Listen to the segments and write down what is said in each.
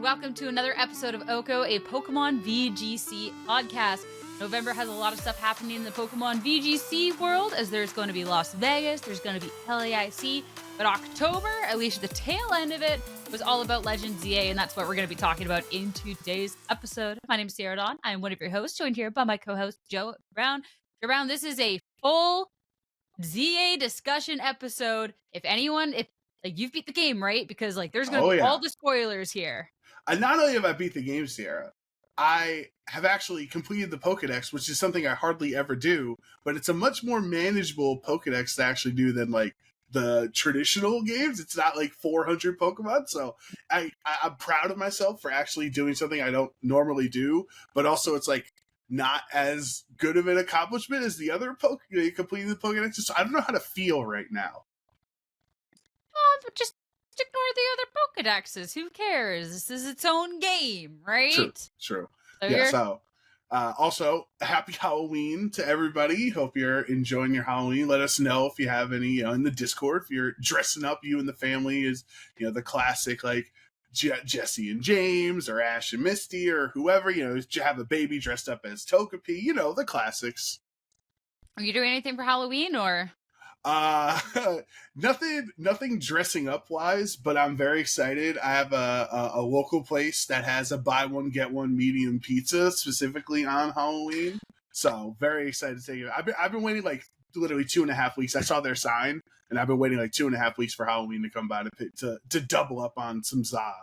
and welcome to another episode of OHKO, a Pokemon VGC podcast. November has a lot of stuff happening in the Pokemon VGC world, as there's going to be Las Vegas, there's going to be LAIC, but October, at least the tail end of it, was all about Legend ZA, and that's what we're going to be talking about in today's episode. My name is Sierra Dawn. I am one of your hosts, joined here by my co-host, Joe Brown. Joe Brown, this is a full ZA discussion episode. If you've beat the game, right? Because there's going to be all the spoilers here. And not only have I beat the game, Sierra, I have actually completed the Pokedex, which is something I hardly ever do, but it's a much more manageable Pokedex to actually do than the traditional games. It's not 400 Pokemon, so I'm proud of myself for actually doing something I don't normally do, but also it's not as good of an accomplishment as the other completing the Pokedex. So I don't know how to feel right now. Just ignore the other Pokedexes. Who cares? This is its own game, right? True. So also, happy Halloween to everybody. Hope you're enjoying your Halloween. Let us know if you have any in the Discord. If you're dressing up, you and the family is the classic Jesse and James or Ash and Misty or whoever. You have a baby dressed up as Togepi. The classics. Are you doing anything for Halloween or? Nothing dressing up wise, but I'm very excited. I have a local place that has a buy one get one medium pizza specifically on Halloween, so very excited to take it. I've been waiting literally 2.5 weeks. I saw their sign, and I've been waiting 2.5 weeks for Halloween to come by to double up on some ZA.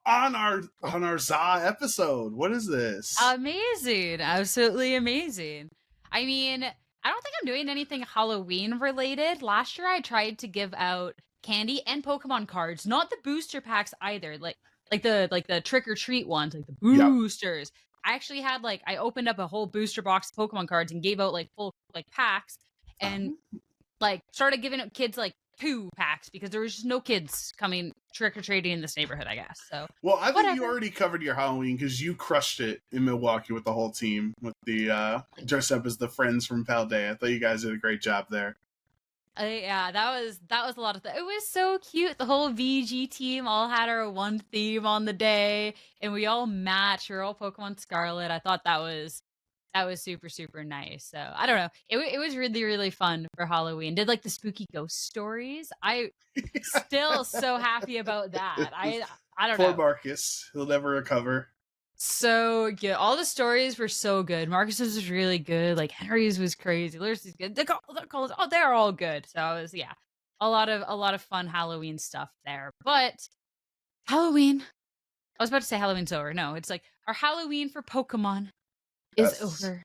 On our ZA episode. What is this? Amazing, absolutely amazing. I mean, I don't think I'm doing anything Halloween related. Last year I tried to give out candy and Pokemon cards, not the booster packs either, like the trick or treat ones, like the boosters. Yep. I actually had I opened up a whole booster box of Pokemon cards and gave out full packs, and started giving out kids 2 packs because there was just no kids coming trick or treating in this neighborhood, I guess. So I think you already covered your Halloween because you crushed it in Milwaukee with the whole team with the dress up as the friends from Paldea. I thought you guys did a great job there. Yeah, that was a lot of it was so cute. The whole VG team all had our one theme on the day, and we all matched. We were all Pokemon Scarlet. I thought that was super, super nice. So I don't know. It was really, really fun for Halloween. Did the spooky ghost stories. I still so happy about that. I don't know. Poor Marcus. He'll never recover. So good. All the stories were so good. Marcus's was really good. Henry's was crazy. Lucy's good. They're all good. So it was a lot of fun Halloween stuff there. But Halloween. I was about to say Halloween's over. No, it's our Halloween for Pokemon is over.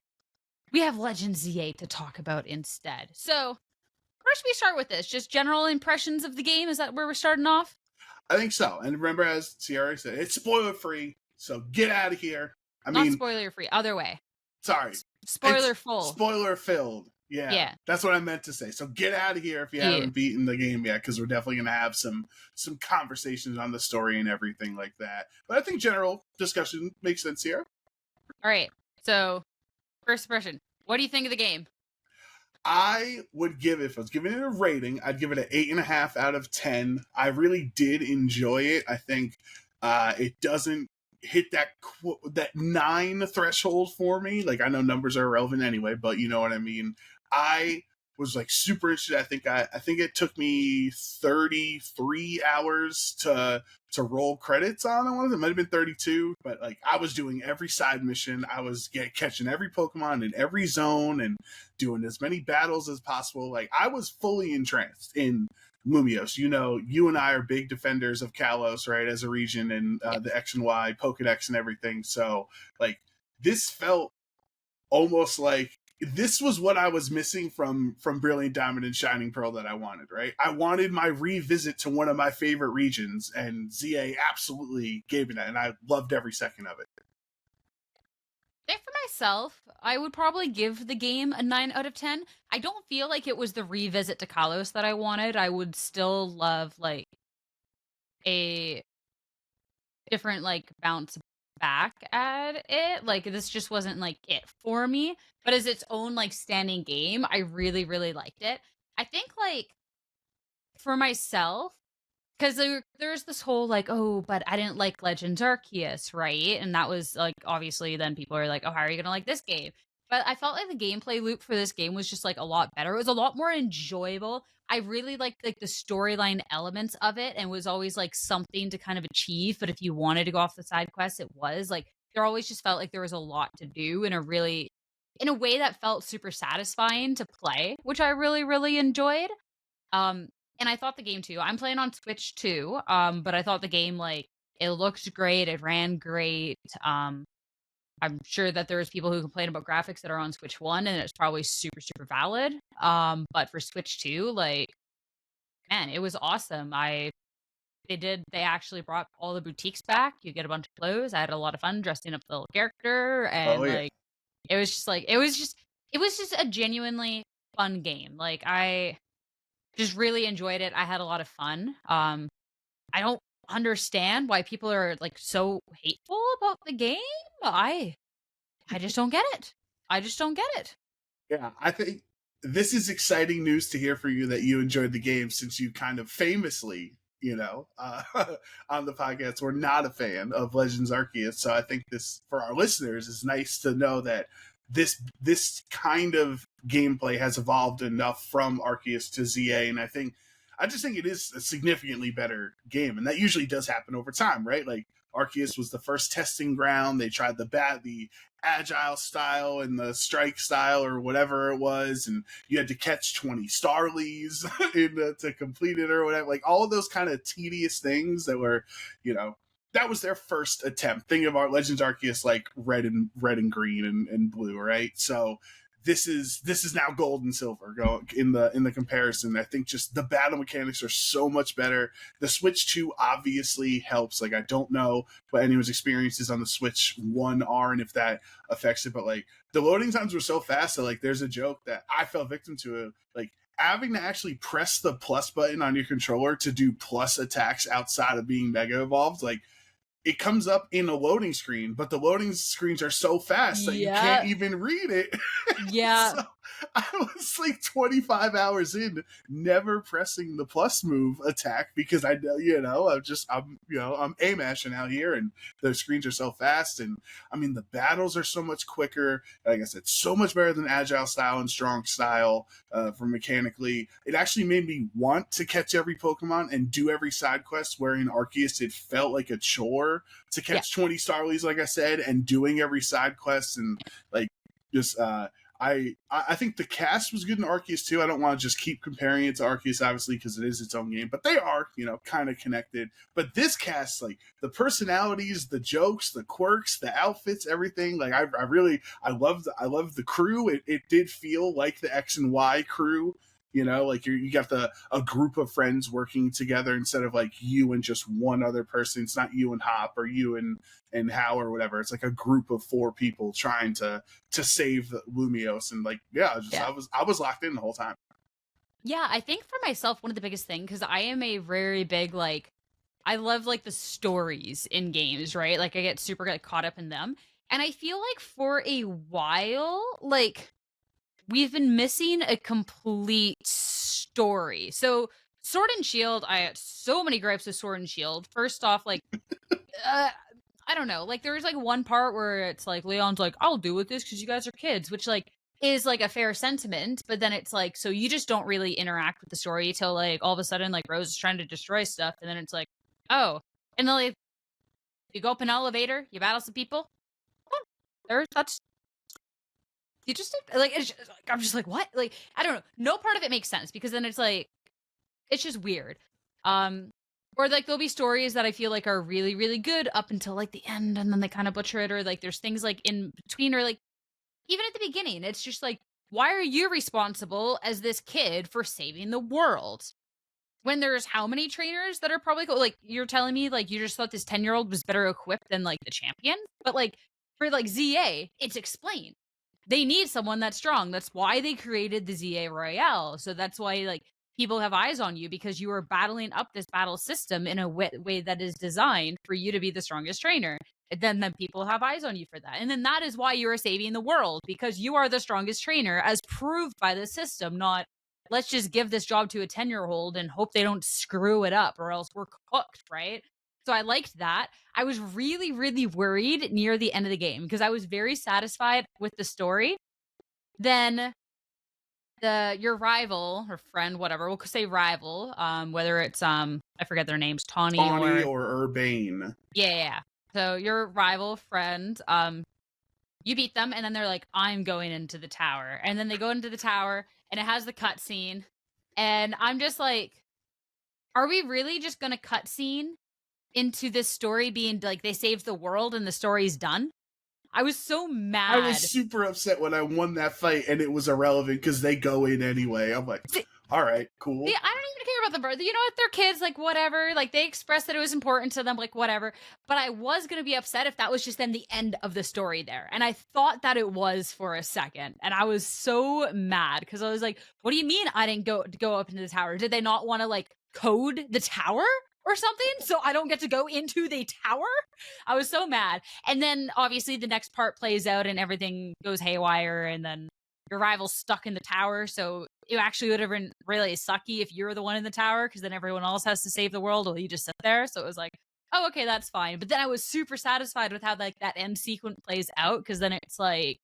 We have Legend ZA to talk about instead. So first we start with this. Just general impressions of the game. Is that where we're starting off? I think so. And remember, as Sierra said, it's spoiler free. So get out of here. Not spoiler free. Other way. Sorry. Spoiler full. Spoiler filled. Yeah. That's what I meant to say. So get out of here if you haven't beaten the game yet, because we're definitely going to have some conversations on the story and everything like that. But I think general discussion makes sense here. All right. So, first impression. What do you think of the game? I would give it, if I was giving it a rating, I'd give it an 8.5 out of 10. I really did enjoy it. I think it doesn't hit that 9 threshold for me. I know numbers are irrelevant anyway, but you know what I mean. I was super interested. I think it took me 33 hours to roll credits on one of them. It might have been 32, but I was doing every side mission. I was catching every Pokemon in every zone and doing as many battles as possible. I was fully entranced in Lumiose. You and I are big defenders of Kalos, right, as a region, and the X and Y Pokedex and everything. So this felt almost this was what I was missing from Brilliant Diamond and Shining Pearl that I wanted, right? I wanted my revisit to one of my favorite regions, and ZA absolutely gave me that, and I loved every second of it. And for myself, I would probably give the game a 9 out of 10. I don't feel like it was the revisit to Kalos that I wanted. I would still love a different bounce back at it. This just wasn't it for me, but as its own standing game, I really, really liked it. I think for myself, because there's this whole like, oh, but I didn't like Legends Arceus, right? And that was like, obviously, then people are like, oh, how are you gonna like this game? But I felt like the gameplay loop for this game was just like a lot better. It was a lot more enjoyable. I really liked like the storyline elements of it, and was always like something to kind of achieve. But if you wanted to go off the side quest, it was like there always just felt like there was a lot to do in a way that felt super satisfying to play, which I really, really enjoyed. Um, and I thought the game too. I'm playing on Switch too. But I thought the game like it looked great, it ran great. I'm sure that there's people who complain about graphics that are on Switch 1, and it's probably super, super valid. But for Switch 2, like, man, it was awesome. They actually brought all the boutiques back. You get a bunch of clothes. I had a lot of fun dressing up the little character, Oh and yeah. like it was just like it was just a genuinely fun game. Like I just really enjoyed it. I had a lot of fun. I don't understand why people are like so hateful about the game. I just don't get it. I just don't get it. Yeah, I think this is exciting news to hear for you that you enjoyed the game, since you kind of famously, on the podcast, were not a fan of Legends Arceus. So I think this, for our listeners, is nice to know that this kind of gameplay has evolved enough from Arceus to ZA, and I just think it is a significantly better game, and that usually does happen over time, right? Like Arceus was the first testing ground. They tried the agile style and the strike style or whatever it was, and you had to catch 20 Starlies to complete it or whatever. Like all of those kind of tedious things that were, that was their first attempt. Think of our Legends Arceus like red and green and blue, right? So this is now gold and silver go in the comparison. I think just the battle mechanics are so much better. The Switch 2 obviously helps. Like I don't know what anyone's experiences on the Switch 1 are and if that affects it, but like the loading times were so fast that like there's a joke that I fell victim to, like having to actually press the plus button on your controller to do plus attacks outside of being Mega Evolved. Like it comes up in a loading screen, but the loading screens are so fast that you can't even read it. Yeah. So I was like 25 hours in, never pressing the plus move attack because I know, I'm A-mashing out here and the screens are so fast. And I mean, the battles are so much quicker. Like I said, so much better than Agile style and Strong style for mechanically. It actually made me want to catch every Pokemon and do every side quest, where in Arceus it felt like a chore to catch 20 Starlies, like I said, and doing every side quest. And like just I think the cast was good in Arceus too. I don't want to just keep comparing it to Arceus, obviously, because it is its own game, but they are, kind of connected. But this cast, like the personalities, the jokes, the quirks, the outfits, everything, like I loved the crew. It did feel like the X and Y crew. Like you got a group of friends working together instead of like you and just one other person. It's not you and Hop or you and Hal or whatever. It's like a group of 4 people trying to save Lumiose. And like, I was locked in the whole time. Yeah, I think for myself, one of the biggest things, because I am a very big, like, I love like the stories in games, right? Like I get super like caught up in them. And I feel like for a while, like we've been missing a complete story. So Sword and Shield, I had so many gripes with Sword and Shield. First off, like, I don't know. Like, there's like one part where it's like Leon's like, "I'll do with this because you guys are kids," which like is like a fair sentiment. But then it's like, so you just don't really interact with the story till like all of a sudden like Rose is trying to destroy stuff, and then it's like, oh, and then like you go up an elevator, you battle some people. That's you just like it's just, like, I'm just like, what? Like I don't know. No part of it makes sense because then it's like it's just weird. Or like there'll be stories that I feel like are really, really good up until like the end, and then they kind of butcher it, or like there's things like in between, or like even at the beginning, it's just like, why are you responsible as this kid for saving the world? When there's how many trainers that are probably like you're telling me like you just thought this 10-year-old was better equipped than like the champion, but like for like ZA, it's explained. They need someone that's strong. That's why they created the ZA Royale. So that's why like people have eyes on you, because you are battling up this battle system in a way that is designed for you to be the strongest trainer. And then people have eyes on you for that. And then that is why you are saving the world, because you are the strongest trainer as proved by the system, not let's just give this job to a 10-year-old and hope they don't screw it up or else we're cooked, right? So I liked that. I was really, really worried near the end of the game because I was very satisfied with the story. Then your rival or friend, whatever, we'll say rival, whether it's I forget their names, Tawny or Urbane. Yeah. So your rival friend, you beat them, and then they're like, I'm going into the tower. And then they go into the tower, and it has the cutscene. And I'm just like, are we really just going to cutscene into this story being like they saved the world and the story's done? I was so mad. I was super upset when I won that fight, and it was irrelevant because they go in anyway. I'm like, all right, cool. Yeah, I don't even care about the birth. You know what? They're kids, like, whatever. Like, they expressed that it was important to them, like, whatever. But I was going to be upset if that was just then the end of the story there. And I thought that it was for a second. And I was so mad because I was like, what do you mean I didn't go up into the tower? Did they not want to, like, code the tower or something so I don't get to go into the tower? I was so mad. And then, obviously, the next part plays out and everything goes haywire. And then your rival's stuck in the tower, so it actually would have been really sucky if you were the one in the tower, because then everyone else has to save the world while you just sit there. So it was like, oh, okay, that's fine. But then I was super satisfied with how like that end sequence plays out, because then it's like,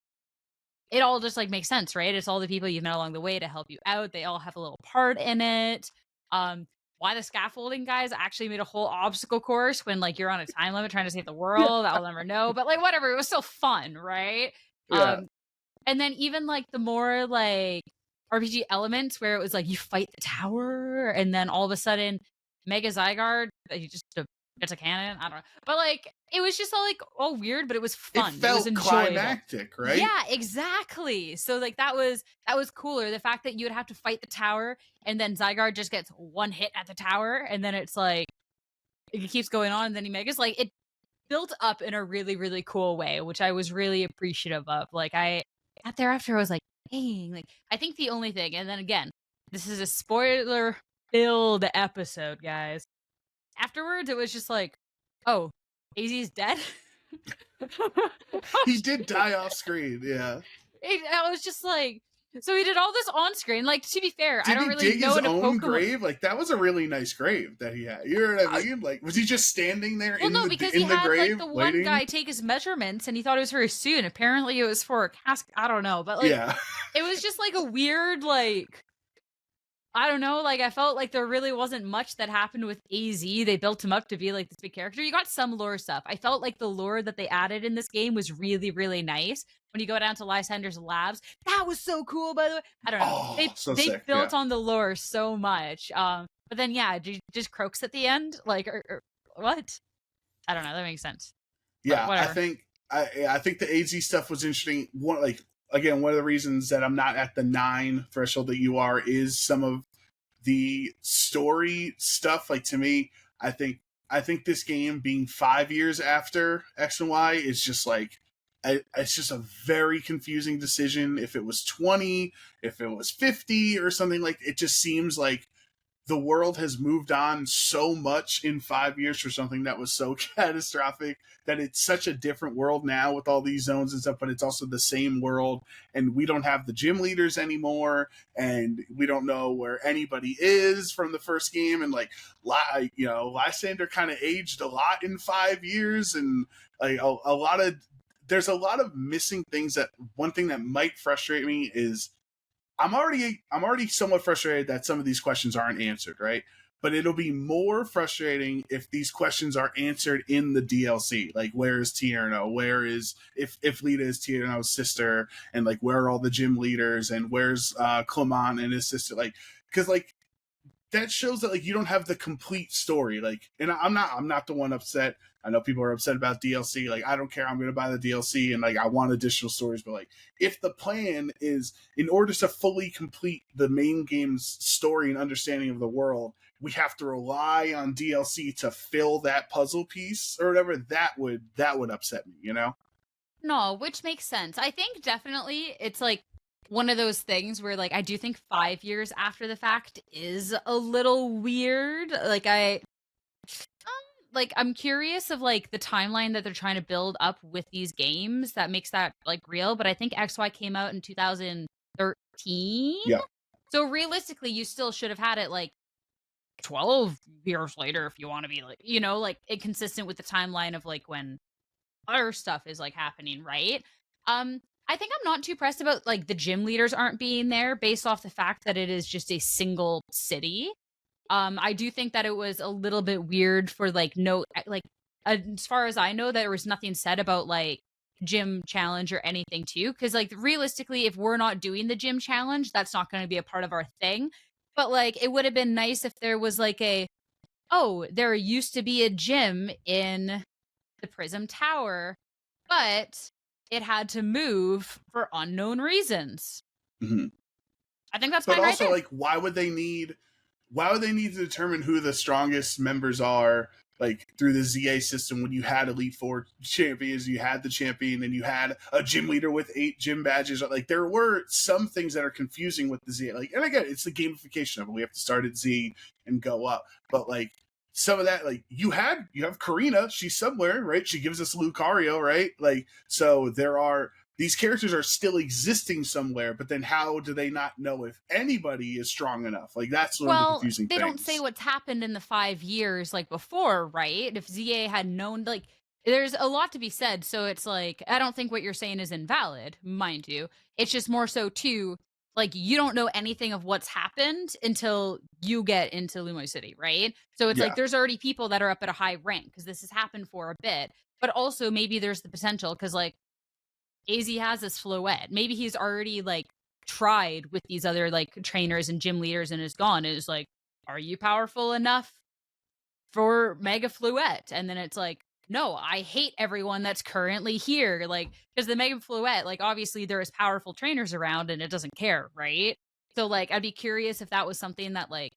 it all just like makes sense, right? It's all the people you've met along the way to help you out. They all have a little part in it. Why the scaffolding guys actually made a whole obstacle course when like you're on a time limit trying to save the world, I'll never know. But like whatever, it was still fun, right? Yeah. And then even like the more like RPG elements where it was like you fight the tower and then all of a sudden Mega Zygarde, you just gets a cannon. I don't know. But like it was just all weird, but it was fun. It felt was climactic, right? Yeah, exactly. So like that was cooler. The fact that you would have to fight the tower and then Zygarde just gets one hit at the tower and then it's like it keeps going on and then he Megas like it built up in a really, really cool way, which I was really appreciative of. Like I got there after I was like, dang, like I think the only thing, and then again, this is a spoiler filled episode, guys. Afterwards, it was just like, oh, AZ's dead. He did die off screen, yeah. I was just like, so he did all this on screen. Like, to be fair, did I don't really know his own grave. Like that was a really nice grave that he had. You know what I mean? Like, was he just standing there in the grave? He had like the one guy take his measurements, and he thought it was for his suit. And apparently, it was for a casket. I don't know, but like, yeah, it was just like a weird like. I don't know, like I felt like there really wasn't much that happened with AZ. They built him up to be like this big character. You got some lore stuff. I felt like the lore that they added in this game was really, really nice. When you go down to Lysander's labs, that was so cool, by the way. I don't know. They built on the lore so much. But then yeah, just croaks at the end, like or what? I don't know. That makes sense. Yeah, I think the AZ stuff was interesting. Again, one of the reasons that I'm not at the 9 threshold that you are is some of the story stuff. Like to me, I think this game being 5 years after X and Y is just like, it's just a very confusing decision. If it was 20, if it was 50 or something, like it just seems like the world has moved on so much in 5 years for something that was so catastrophic that it's such a different world now with all these zones and stuff, but it's also the same world, and we don't have the gym leaders anymore, and we don't know where anybody is from the first game, and like, you know, Lysander kind of aged a lot in 5 years, and like there's a lot of missing things. That one thing that might frustrate me is I'm already somewhat frustrated that some of these questions aren't answered, right? But it'll be more frustrating if these questions are answered in the DLC. Like, where is Tierno? Where is if Lita is Tierno's sister, and like where are all the gym leaders, and where's Clement and his sister? Like, because like that shows that like you don't have the complete story. Like, and I'm not the one upset. I know people are upset about DLC. Like, I don't care. I'm going to buy the DLC, and like I want additional stories. But like, if the plan is in order to fully complete the main game's story and understanding of the world, we have to rely on DLC to fill that puzzle piece or whatever, that would upset me, you know? No, which makes sense. I think definitely it's like one of those things where like I do think 5 years after the fact is a little weird. Like I'm curious of like the timeline that they're trying to build up with these games that makes that like real. But I think XY came out in 2013. Yeah. So realistically, you still should have had it like 12 years later if you want to be like, like inconsistent with the timeline of like when other stuff is like happening, right? I think I'm not too pressed about like the gym leaders aren't being there based off the fact that it is just a single city. I do think that it was a little bit weird for like as far as I know, there was nothing said about like gym challenge or anything too, because like realistically, if we're not doing the gym challenge, that's not going to be a part of our thing. But like it would have been nice if there was like there used to be a gym in the Prism Tower, but it had to move for unknown reasons. Mm-hmm. I think that's but fine. Also, right there. like, why would they need to determine who the strongest members are, like through the ZA system, when you had Elite Four champions, you had the champion, and you had a gym leader with 8 gym badges? Like, there were some things that are confusing with the ZA. Like, and again, it's the gamification of it. We have to start at Z and go up, but like some of that, like you have Karina, she's somewhere, right? She gives us Lucario, right? Like, so there are these characters are still existing somewhere, but then how do they not know if anybody is strong enough? Like, that's one of the confusing things. They don't say what's happened in the 5 years like before, right? If ZA had known, like, there's a lot to be said. So it's like, I don't think what you're saying is invalid, mind you. It's just more so too, like, you don't know anything of what's happened until you get into Lumos City, right? So it's like there's already people that are up at a high rank because this has happened for a bit. But also maybe there's the potential because like AZ has this Floette. Maybe he's already like tried with these other like trainers and gym leaders and is gone. Is like, are you powerful enough for Mega Floette? And then it's like, no, I hate everyone that's currently here. Like, because the Mega Floette, like, obviously there is powerful trainers around and it doesn't care, right? So like, I'd be curious if that was something that like,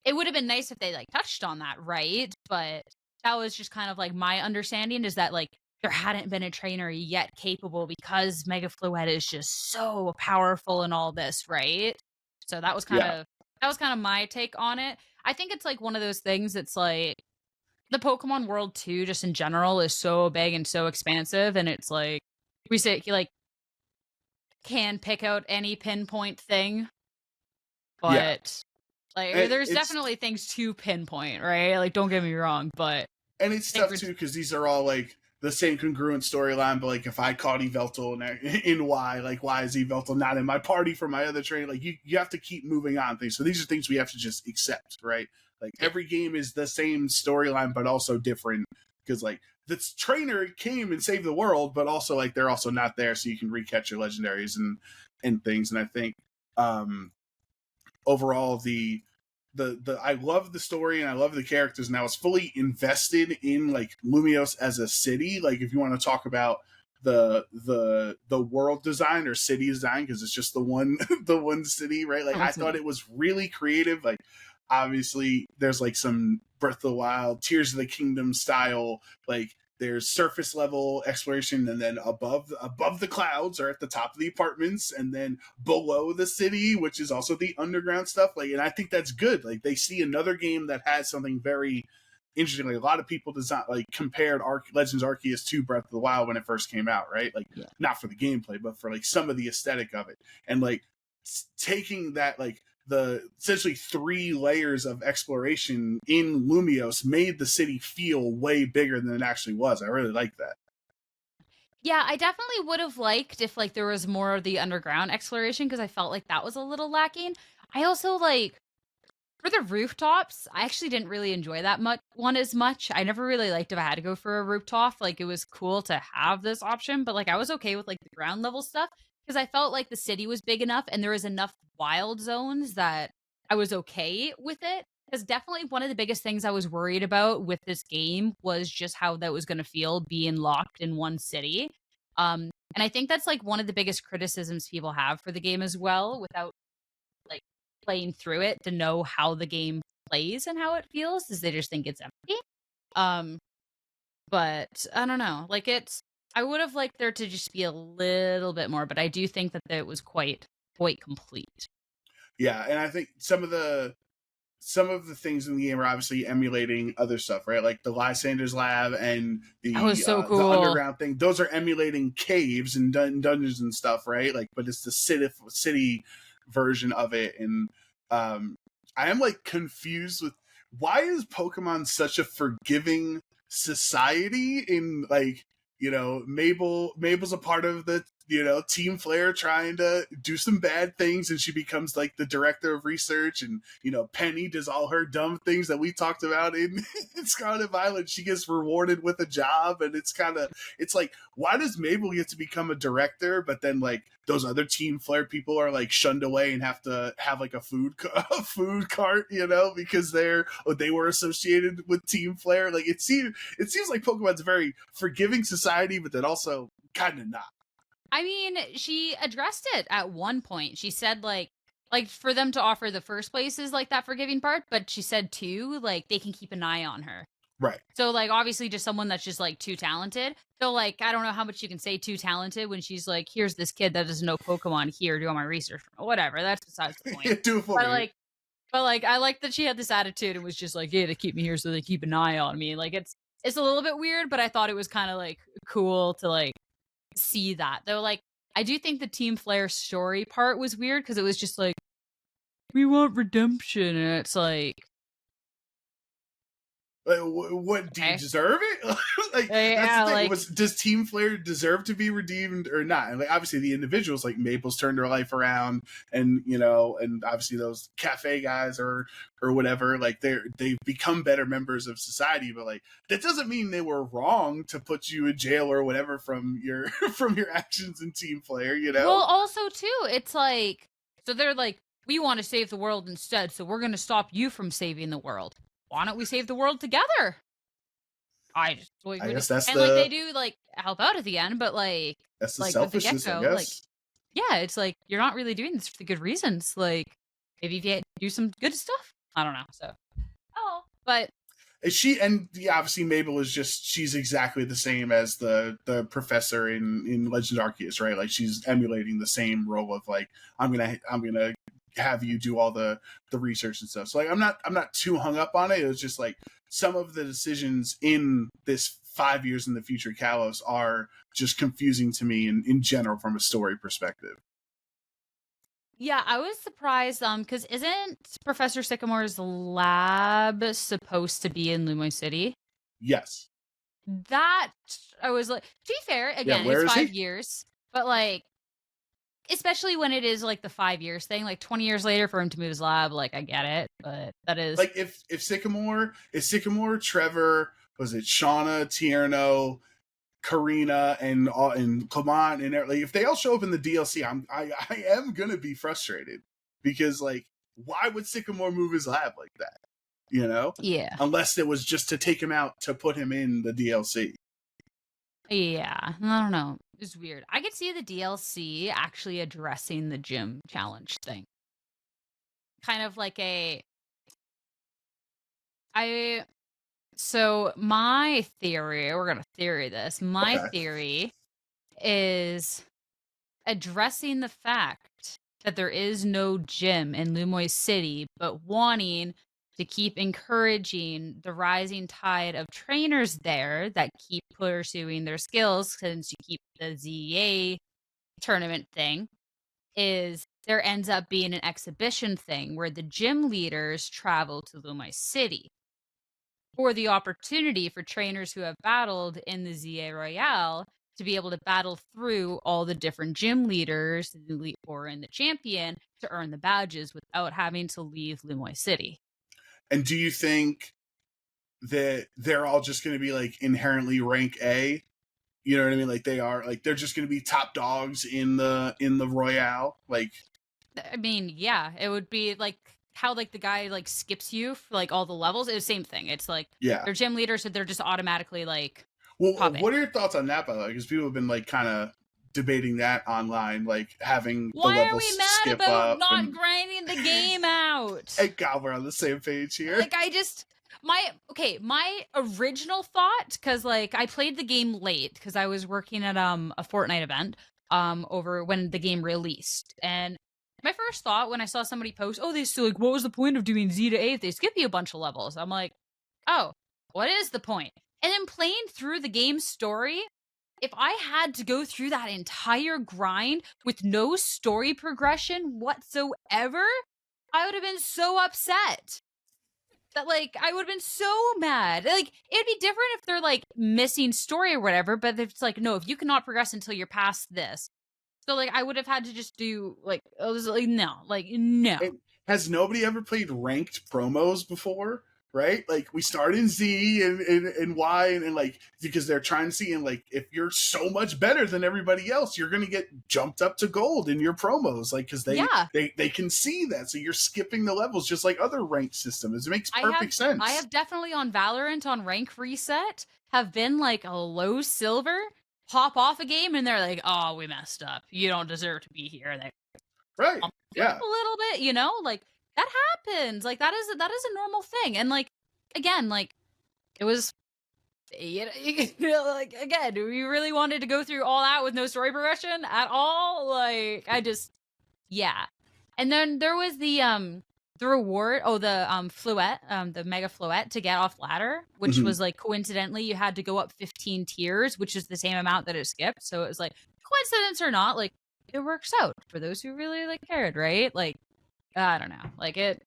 it would have been nice if they like touched on that, right? But that was just kind of like my understanding is that like there hadn't been a trainer yet capable because Mega Floette is just so powerful in all this, right? So that was kind of my take on it. I think it's like one of those things that's like the Pokemon world too, just in general, is so big and so expansive, and it's like we say he like can pick out any pinpoint thing, but like there's definitely things to pinpoint, right? Like, don't get me wrong, but and it's tough too because these are all like the same congruent storyline. But like, if I caught Yveltal in Y, like, why is Yveltal not in my party for my other trainer? Like, you have to keep moving on things. So these are things we have to just accept, right? Like, every game is the same storyline, but also different because like the trainer came and saved the world, but also like they're also not there, so you can recatch your legendaries and things. And I think overall the I love the story and I love the characters, and I was fully invested in like Lumios as a city. Like, if you want to talk about the world design or city design, because it's just the one city, right? Like, I thought it was really creative. Like, obviously there's like some Breath of the Wild, Tears of the Kingdom style, like there's surface level exploration, and then above the clouds or at the top of the apartments, and then below the city, which is also the underground stuff. Like, and I think that's good. Like, they see another game that has something very interesting. Like, a lot of people compared Legends Arceus to Breath of the Wild when it first came out, right? Like, not for the gameplay, but for like some of the aesthetic of it, and like taking that, like the essentially 3 layers of exploration in Lumios made the city feel way bigger than it actually was. I really like that. Yeah, I definitely would have liked if like there was more of the underground exploration, because I felt like that was a little lacking. I also like for the rooftops, I actually didn't really enjoy that one as much. I never really liked if I had to go for a rooftop. Like, it was cool to have this option, but like I was okay with like the ground level stuff, because I felt like the city was big enough and there was enough wild zones that I was okay with it. Because definitely one of the biggest things I was worried about with this game was just how that was going to feel being locked in one city. And I think that's like one of the biggest criticisms people have for the game as well, without like playing through it to know how the game plays and how it feels, is they just think it's empty. But I don't know, like I would have liked there to just be a little bit more, but I do think that it was quite complete. Yeah, and I think some of the things in the game are obviously emulating other stuff, right? Like the Lysander's lab and that was so cool. The underground thing. Those are emulating caves and dungeons and stuff, right? Like, but it's the city version of it, and I am like confused with why is Pokemon such a forgiving society in like, you know, Mabel's a part of the, you know, Team Flare trying to do some bad things, and she becomes like the director of research, and, you know, Penny does all her dumb things that we talked about in, in Scarlet Violet. She gets rewarded with a job, and it's like, why does Mabel get to become a director, but then like those other Team Flare people are like shunned away and have to have like a food cart, you know, because they were associated with Team Flare. Like it seems like Pokemon's a very forgiving society, but then also kind of not. I mean, she addressed it at one point. She said, like for them to offer the first place is like that forgiving part, but she said too, like they can keep an eye on her. Right. So like obviously just someone that's just like too talented. So like I don't know how much you can say too talented when she's like, here's this kid that doesn't know Pokemon here, do all my research. Whatever. That's besides the point. Do it for me. But I like that she had this attitude and was just like, yeah, they keep me here so they keep an eye on me. Like it's a little bit weird, but I thought it was kind of like cool to like see that. Though like I do think the Team Flare story part was weird because it was just like, we want redemption, and it's like, what do you deserve it? Like that's the thing. Like, does Team Flare deserve to be redeemed or not? And like obviously the individuals like Maple's turned her life around, and you know, and obviously those cafe guys or whatever, like they've become better members of society. But like that doesn't mean they were wrong to put you in jail or whatever from your actions in Team Flare. You know. Well, also too, it's like so they're like, we want to save the world instead, so we're going to stop you from saving the world. Why don't we save the world together? I guess that's like they do like help out at the end, but like that's the like selfishness, the I guess. Like yeah, it's like you're not really doing this for the good reasons. Like maybe if you do some good stuff, I don't know. So but obviously Mabel is she's exactly the same as the professor in Legend Arceus, right? Like she's emulating the same role of like I'm gonna have you do all the research and stuff. So like I'm not too hung up on it. It was just like some of the decisions in this 5 years in the future Kalos are just confusing to me in general from a story perspective. Yeah, I was surprised because isn't Professor Sycamore's lab supposed to be in Lumos City? Yes. That I was like, to be fair, again, it's 5 years, but like especially when it is like the 5 years thing, like 20 years later for him to move his lab, like I get it, but that is like if Sycamore, Trevor, was it Shauna, Tierno, Karina, and Clement, and like if they all show up in the DLC, I am gonna be frustrated because like why would Sycamore move his lab like that? You know? Yeah. Unless it was just to take him out to put him in the DLC. Yeah, I don't know. It's weird. I could see the DLC actually addressing the gym challenge thing. Kind of like so my theory, we're going to theory this. My theory is addressing the fact that there is no gym in Lumos City, but wanting to keep encouraging the rising tide of trainers there that keep pursuing their skills since you keep the ZA tournament thing, is there ends up being an exhibition thing where the gym leaders travel to Lumos City for the opportunity for trainers who have battled in the ZA Royale to be able to battle through all the different gym leaders, the Elite Four and the Champion, to earn the badges without having to leave Lumos City. And do you think that they're all just going to be like inherently rank A? You know what I mean? Like they're just going to be top dogs in the Royale. Like, I mean, yeah, it would be like how like the guy like skips you for like all the levels. It's the same thing. It's like they're gym leaders, so they're just automatically like. Well, what are your thoughts on that, by the way? Because people have been like kind of debating that online, like having the levels skip up. Why are we mad about not grinding the game out? Hey, God, we're on the same page here. Like my original thought, because like I played the game late because I was working at a Fortnite event over when the game released, and my first thought when I saw somebody post, they still like, what was the point of doing Z to A if they skip you a bunch of levels? I'm like, oh, what is the point? And then playing through the game's story, if I had to go through that entire grind with no story progression whatsoever, I would have been so upset. That, like, I would have been so mad. Like, it'd be different if they're, like, missing story or whatever, but if it's like, no, if you cannot progress until you're past this. So, like, I would have had to just do, like, I was like, no. Has nobody ever played ranked promos before? Right? Like, we start in Z and Y and like, because they're trying to see, and like, if you're so much better than everybody else, you're going to get jumped up to gold in your promos. Like, because they can see that. So you're skipping the levels just like other ranked systems. It makes perfect sense. I have definitely on Valorant on rank reset have been like a low silver, hop off a game, and they're like, oh, we messed up. You don't deserve to be here. And they right. Yeah. a little bit, you know, like, that happens. Like, that is a normal thing. And like, again, like, it was, you know, like, again, we really wanted to go through all that with no story progression at all. Like, yeah. And then there was the reward, the fluette, the mega fluette to get off ladder, which was like, coincidentally, you had to go up 15 tiers, which is the same amount that it skipped. So it was like, coincidence or not, like, it works out for those who really like cared, right? Like, I don't know. Like, I don't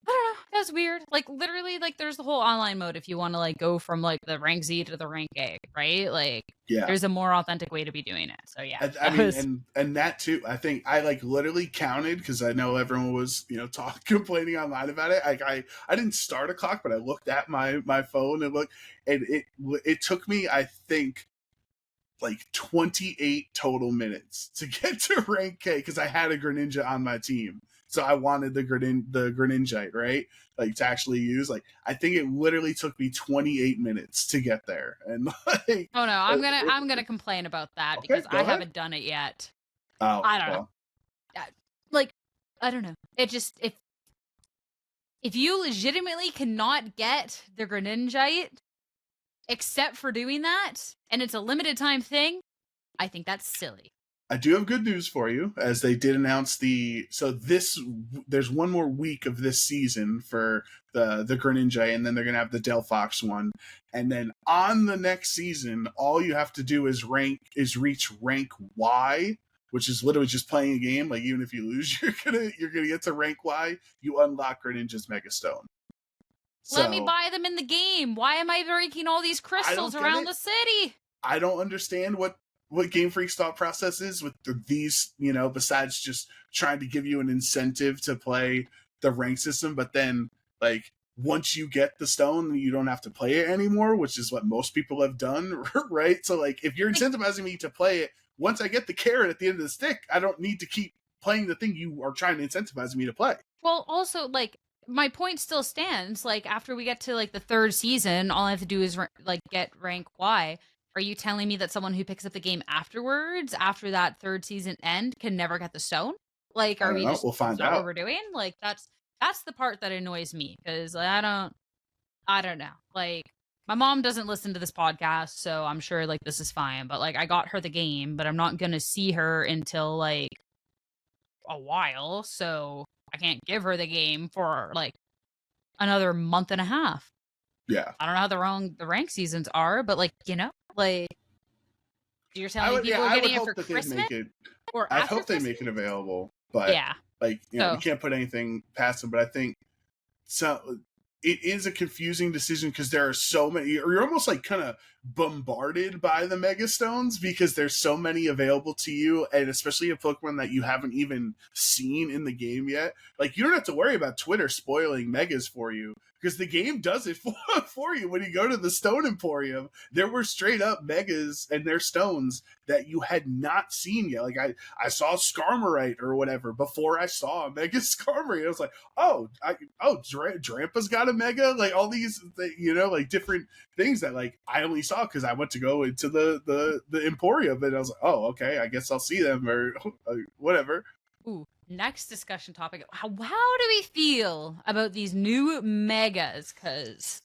know. That's weird. Like, literally, like, there's the whole online mode if you want to, like, go from, like, the rank Z to the rank A, right? Like, there's a more authentic way to be doing it. So, yeah. I mean, and that, too, I think I, like, literally counted, because I know everyone was, you know, complaining online about it. I didn't start a clock, but I looked at my phone and looked, and it took me, I think, like 28 total minutes to get to rank K, because I had a Greninja on my team. So I wanted the Greninjite, right? Like, to actually use. Like, I think it literally took me 28 minutes to get there. And like, oh no, I'm gonna complain about that, okay, because I haven't done it yet. Oh, I don't know. Like, I don't know. It just, if you legitimately cannot get the Greninjite except for doing that, and it's a limited time thing, I think that's silly. I do have good news for you, as they did announce there's one more week of this season for the Greninja, and then they're going to have the Delphox one. And then on the next season, all you have to do is reach rank Y, which is literally just playing a game. Like, even if you lose, you're gonna get to rank Y. You unlock Greninja's Mega Stone. Let me buy them in the game. Why am I breaking all these crystals around the city? I don't understand what Game Freak's thought process is with these, you know, besides just trying to give you an incentive to play the rank system. But then, like, once you get the stone, you don't have to play it anymore, which is what most people have done, right? So, like, if you're incentivizing me to play it, once I get the carrot at the end of the stick, I don't need to keep playing the thing you are trying to incentivize me to play. Well, also, like, my point still stands. Like, after we get to, like, the third season, all I have to do is, like, get rank Y. Are you telling me that someone who picks up the game afterwards, after that third season end, can never get the stone? Like, we'll find out what we're doing? Like, that's the part that annoys me, because I don't know. Like, my mom doesn't listen to this podcast, so I'm sure, like, this is fine. But, like, I got her the game, but I'm not gonna see her until, like, a while, so I can't give her the game for, like, another month and a half. Yeah. I don't know how the rank seasons are, but, like, you know, like, you're telling me people are getting it for Christmas? I hope they make it available, but yeah, like, you know, we can't put anything past them. But I think it is a confusing decision, because there are so many. You're almost like kind of bombarded by the Mega Stones, because there's so many available to you, and especially a Pokemon that you haven't even seen in the game yet. Like, you don't have to worry about Twitter spoiling Megas for you, because the game does it for you. When you go to the Stone Emporium, there were straight up Megas and their stones that you had not seen yet. Like, I saw Skarmory or whatever before I saw a Mega Skarmory. I was like, Drampa's got a Mega. Like, all these, you know, like, different things that, like, I only saw because I went to go into the Emporium, and I was like, oh, okay, I guess I'll see them, or whatever. Ooh, next discussion topic. How do we feel about these new Megas? Because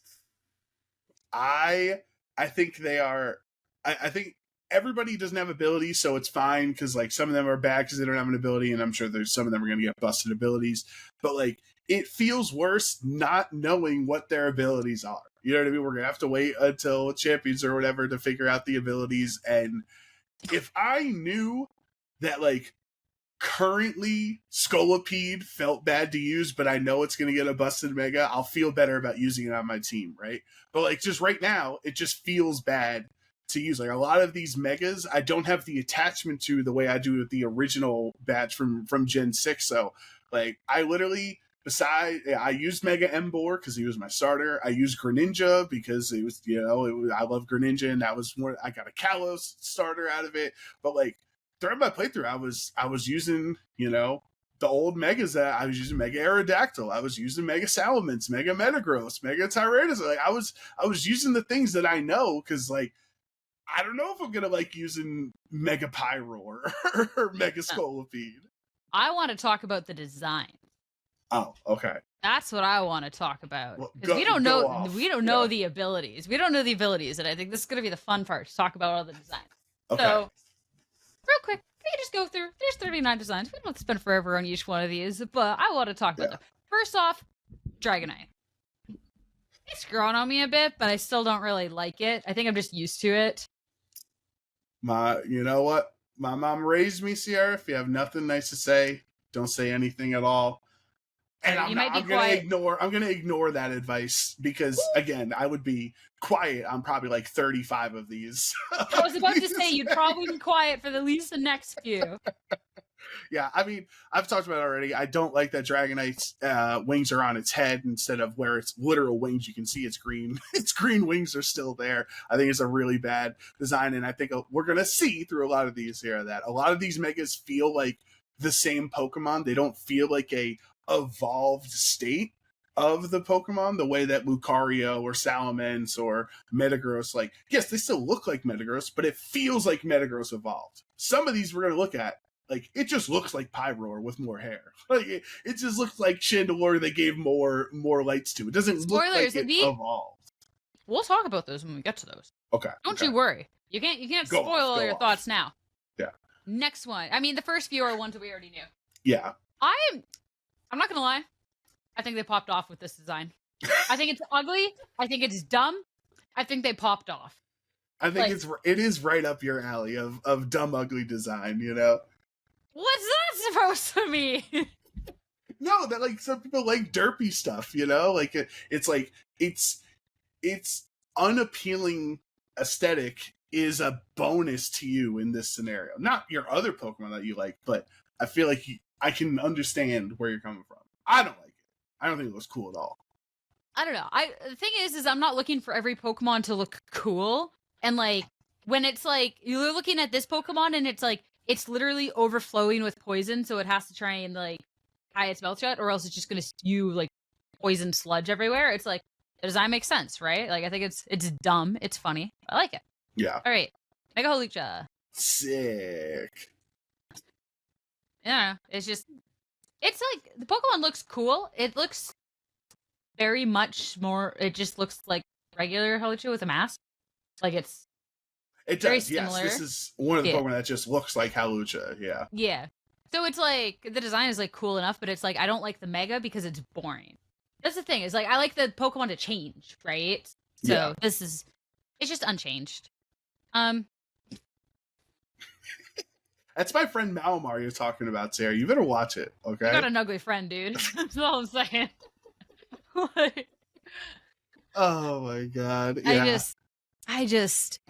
I think they are. I think everybody doesn't have abilities, so it's fine, because, like, some of them are bad because they don't have an ability, and I'm sure there's some of them are going to get busted abilities. But, like, it feels worse not knowing what their abilities are. You know what I mean? We're gonna have to wait until champions or whatever to figure out the abilities. And if I knew that, like, currently Scolipede felt bad to use, but I know it's going to get a busted mega, I'll feel better about using it on my team, right? But like, just right now, it just feels bad to use. Like, a lot of these megas, I don't have the attachment to the way I do with the original batch from Gen 6. So like, I literally, I used Mega Emboar because he was my starter. I used Greninja because it was, I love Greninja, and that was more, I got a Kalos starter out of it. But like, throughout my playthrough, I was using, the old megas. That I was using Mega Aerodactyl, I was using Mega Salamence, Mega Metagross, Mega Tyranids. Like, I was using the things that I know, because like, I don't know if I'm gonna like using Mega Pyroar or Mega Scolipede. I want to talk about the design. Oh, okay. That's what I want to talk about. Well, we don't know the abilities. We don't know the abilities, and I think this is going to be the fun part, to talk about all the designs. Okay. So, real quick, we can just go through. There's 39 designs. We don't have to spend forever on each one of these, but I want to talk about them. First off, Dragonite. It's growing on me a bit, but I still don't really like it. I think I'm just used to it. You know what? My mom raised me, Sierra. If you have nothing nice to say, don't say anything at all. And I'm gonna ignore that advice, because again, I would be quiet on probably like 35 of these. I was about to say you'd probably be quiet for at least the next few. Yeah, I mean, I've talked about it already. I don't like that Dragonite's wings are on its head instead of where its literal wings. You can see its green. Its green wings are still there. I think it's a really bad design, and I think we're gonna see through a lot of these here that a lot of these megas feel like the same Pokemon. They don't feel like a evolved state of the Pokemon the way that Lucario or Salamence or Metagross, like, yes, they still look like Metagross, but it feels like Metagross evolved. Some of these we're going to look at, like, it just looks like Pyroar with more hair. Like, it just looks like Chandelure they gave more lights to. It doesn't look like it evolved. We'll talk about those when we get to those. Okay. Don't you worry. You can't spoil all your thoughts now. Yeah. Next one. I mean, the first few are ones that we already knew. Yeah. I'm not gonna lie. I think they popped off with this design. I think it's ugly. I think it's dumb. I think they popped off. I think it is right up your alley of dumb, ugly design, What's that supposed to mean? No, that, like, some people like derpy stuff, Like, it's unappealing aesthetic is a bonus to you in this scenario. Not your other Pokemon that you like, but I feel like I can understand where you're coming from. I don't like it. I don't think it looks cool at all. I don't know. The thing is I'm not looking for every Pokemon to look cool. And like, when it's like, you're looking at this Pokemon and it's like, it's literally overflowing with poison, so it has to try and like tie its mouth shut, or else it's just gonna spew like poison sludge everywhere. It's like, the design makes sense, right? Like, I think it's dumb. It's funny. I like it. Yeah. All right. Mega Holucha. Sick. Yeah, it's like, the Pokemon looks cool. It looks very much more, it just looks like regular Holucha with a mask. Like, it does, very similar. Yes, this is one of the Pokemon that just looks like Holucha, yeah. Yeah. So it's like, the design is like cool enough, but it's like, I don't like the Mega because it's boring. That's the thing, is like, I like the Pokemon to change, right? So it's just unchanged. That's my friend Malamar you're talking about, Sarah. You better watch it, okay? You got an ugly friend, dude. That's all I'm saying. Oh my god. Yeah. I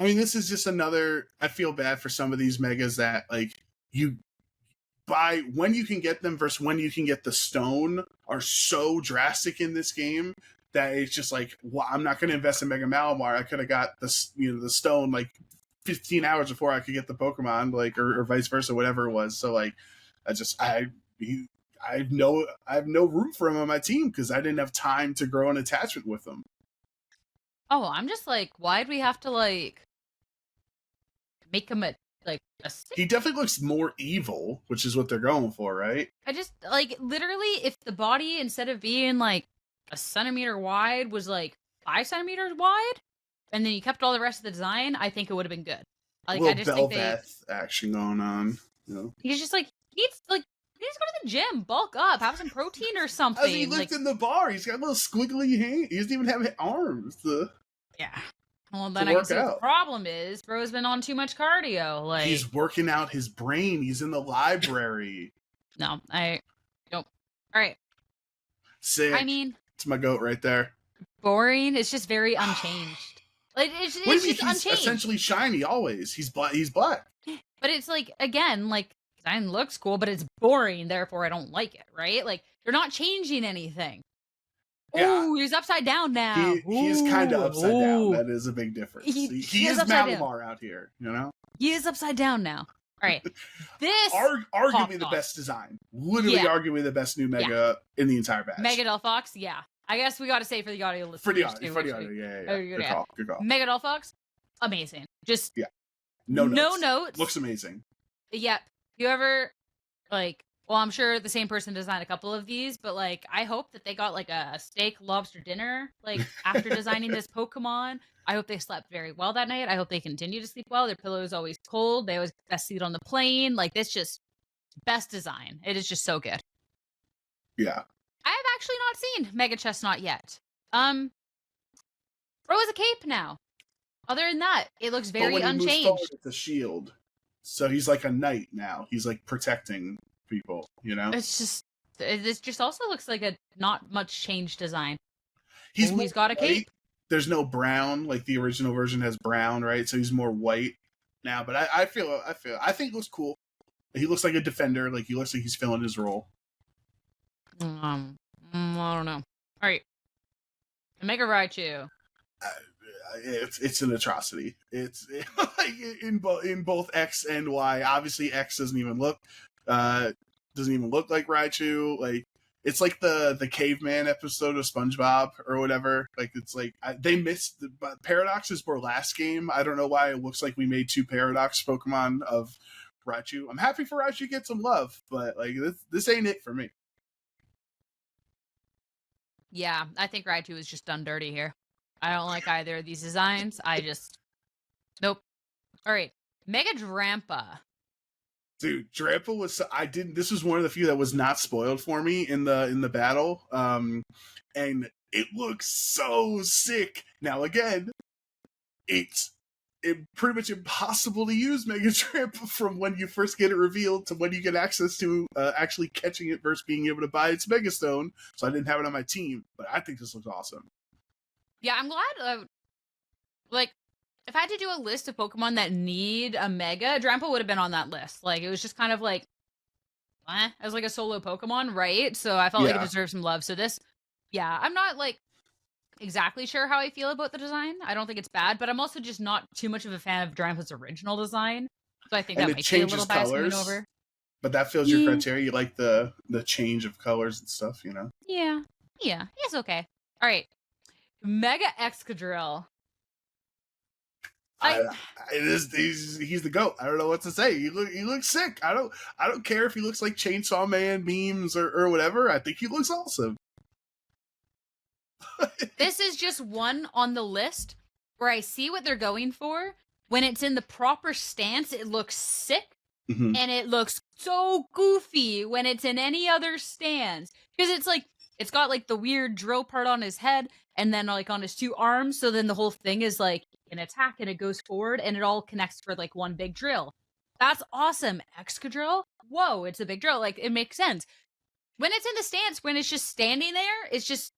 mean, this is just another, I feel bad for some of these megas that, like, you buy when you can get them versus when you can get the stone are so drastic in this game that it's just like, well, I'm not going to invest in Mega Malamar. I could have got the stone like 15 hours before I could get the Pokemon, like, or vice versa, whatever it was. So like, I have no room for him on my team because I didn't have time to grow an attachment with him. Oh, I'm just like, why'd we have to like make him a He definitely looks more evil, which is what they're going for, right? I just like, literally, if the body, instead of being like a centimeter wide, was like 5 centimeters wide, and then you kept all the rest of the design, I think it would have been good. Like, a little I just think Belveth action going on. He's just like, he needs like He needs to go to the gym, bulk up, have some protein or something. As he looked in the bar, he's got little squiggly hands. He doesn't even have arms. Yeah. Well, then I can see what the problem is. Bro's been on too much cardio. Like, he's working out his brain. He's in the library. No, I don't. All right. Sick. I mean, it's my goat right there. Boring. It's just very unchanged. Like it's just unchanged. He's essentially shiny always. He's black. But it's like, again, like, design looks cool, but it's boring. Therefore, I don't like it. Right? Like, you're not changing anything. Yeah. Oh, he's upside down now. He's kind of upside down. That is a big difference. He is Malamar out here, you know? He is upside down now. All right. This arguably the best design. Literally arguably the best new Mega in the entire batch. Mega Delphox, yeah. I guess we got to say for the audio listeners. For the audio, yeah. Good call. Mega Delphox, amazing. Just no notes. No notes. Looks amazing. Yep. You ever, like, well, I'm sure the same person designed a couple of these, but, like, I hope that they got, like, a steak lobster dinner, like, after designing this Pokemon. I hope they slept very well that night. I hope they continue to sleep well. Their pillow is always cold. They always best seat on the plane. Like, this just best design. It is just so good. Yeah. I have actually not seen Mega Chestnut yet. Bro is a cape now. Other than that, it looks very unchanged. Moves forward, it's a shield. So he's like a knight now. He's like protecting people, you know? It just also looks like a not much changed design. He's got a cape. There's no brown, like the original version has brown, right? So he's more white now. But I think it looks cool. He looks like a defender. Like he looks like he's filling his role. I don't know. All right, Mega Raichu. It's an atrocity. It's like in both X and Y. Obviously, X doesn't even look like Raichu. Like it's like the caveman episode of SpongeBob or whatever. Like it's like they missed Paradoxes were last game. I don't know why it looks like we made 2 Paradox Pokemon of Raichu. I'm happy for Raichu to get some love, but like this ain't it for me. Yeah, I think Raichu is just done dirty here. I don't like either of these designs. Nope. All right, Mega Drampa. Dude, Drampa was. This was one of the few that was not spoiled for me in the battle. And it looks so sick. Now again, it's pretty much impossible to use Mega Drampa from when you first get it revealed to when you get access to actually catching it versus being able to buy its Mega Stone. So I didn't have it on my team, but I think this looks awesome. Yeah, I'm glad. Like, if I had to do a list of Pokemon that need a Mega, Drampa would have been on that list. Like, it was just kind of like, as like a solo Pokemon, right? So I felt like it deserved some love. So this, I'm not like exactly sure how I feel about the design. I don't think it's bad, but I'm also just not too much of a fan of Drampa's original design. So I think that might be a little bias coming over. But that fills your criteria. You like the change of colors and stuff, you know? Yeah, it's okay. All right. Mega Excadrill. He's the GOAT. I don't know what to say. He looks sick. I don't care if he looks like Chainsaw Man memes or whatever. I think he looks awesome. This is just one on the list where I see what they're going for. When it's in the proper stance, it looks sick. Mm-hmm. And it looks so goofy when it's in any other stance. Because it's like, it's got like the weird drill part on his head and then like on his 2 arms. So then the whole thing is like an attack and it goes forward and it all connects for like one big drill. That's awesome. Excadrill? Whoa, it's a big drill. Like it makes sense. When it's in the stance, when it's just standing there, it's just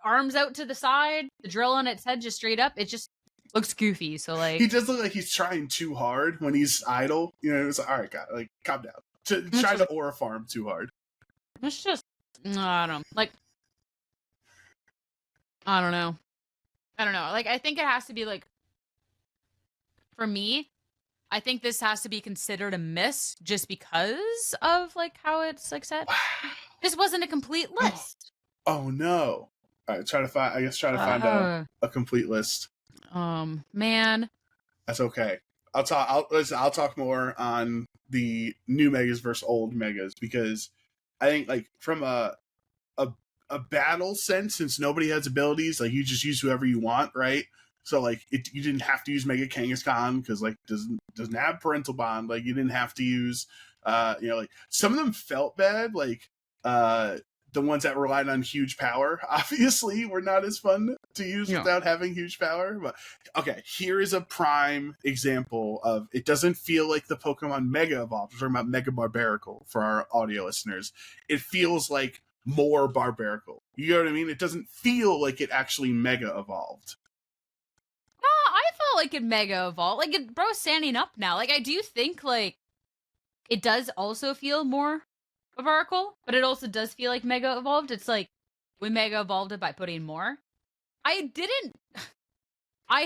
arms out to the side, the drill on its head just straight up. It just looks goofy. So like, he does look like he's trying too hard when he's idle. You know, it's like, all right, God, like calm down. Try to aura farm too hard. It's just, I don't know. Like, I don't know. Like, I think it has to be like, for me, I think this has to be considered a miss just because of like how it's like set. Wow. This wasn't a complete list. Oh no. All right, try to find a complete list. Man. That's okay. I'll talk more on the new Megas versus old Megas because I think like from a battle sense, since nobody has abilities, like you just use whoever you want, right? So like you didn't have to use Mega Kangaskhan because like doesn't have parental bond. Like you didn't have to use Like some of them felt bad, like the ones that relied on huge power obviously were not as fun to use without having huge power. But okay, here is a prime example of it doesn't feel like the Pokemon Mega Evolved. We're talking about Mega Barbaracle for our audio listeners. It feels like more Barbaracle. You know what I mean? It doesn't feel like it actually Mega Evolved. I felt like it Mega Evolved. Like, bro's standing up now. Like, I do think, like, it does also feel more Barbaracle, but it also does feel like Mega Evolved. It's like, we Mega Evolved it by putting more. I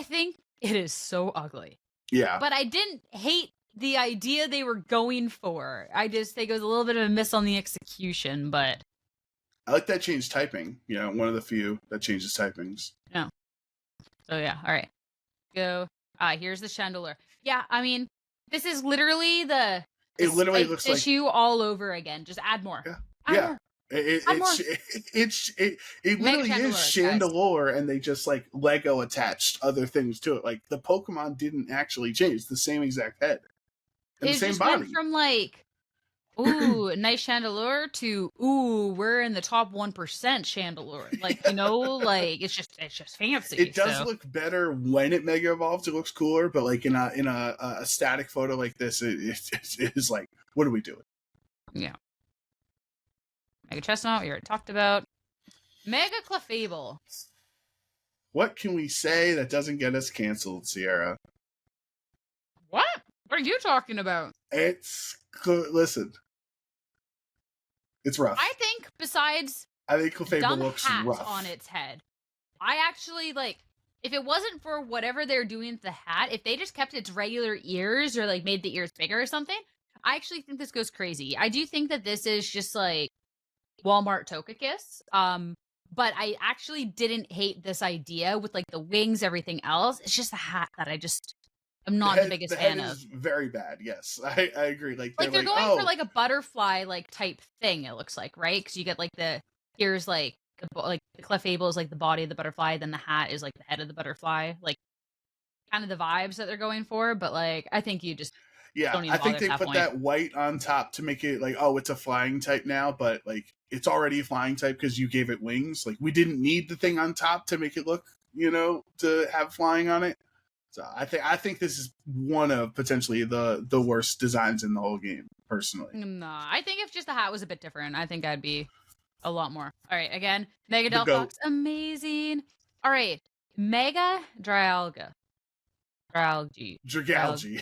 think it is so ugly. Yeah. But I didn't hate the idea they were going for. I just think it was a little bit of a miss on the execution, but... I like that changed typing. One of the few that changes typings. No. So yeah, all right. Go. Here's the Chandelure. Yeah, I mean, this is literally it literally looks like tissue all over again. Just add more. Yeah. Add more. It literally is Chandelure, guys. And they just like Lego attached other things to it. Like the Pokemon didn't actually change. It's the same exact head and the same body. Went from like, ooh, nice Chandelure to ooh, we're in the top 1% Chandelure. Like, like it's just fancy. It does look better when it Mega Evolves. It looks cooler, but like in a static photo like this, it is like, what are we doing? Yeah. Mega Chestnut, we already talked about. Mega Clefable. What can we say that doesn't get us canceled, Sierra? What? What are you talking about? Listen. It's rough. I think besides Clefable looks rough on its head, I actually like, if it wasn't for whatever they're doing with the hat, if they just kept its regular ears or like made the ears bigger or something, I actually think this goes crazy. I do think that this is just like Walmart Togekiss. But I actually didn't hate this idea with like the wings, everything else. It's just the hat that I'm not the biggest fan of. Is very bad. Yes, I agree. Like they're going for like a butterfly like type thing. It looks like, right? Because you get like the ears, like the Clefable is like the body of the butterfly, then the hat is like the head of the butterfly. Like kind of the vibes that they're going for. But like I think you just I think they put that white on top to make it like, oh, it's a flying type now, but like it's already a flying type because you gave it wings. Like we didn't need the thing on top to make it look, to have flying on it. So I think this is one of potentially the worst designs in the whole game, personally. No, I think if just the hat was a bit different, I think I'd be a lot more. All right, again, Mega Delphox, amazing. All right, Mega Dragalge. Dragalge.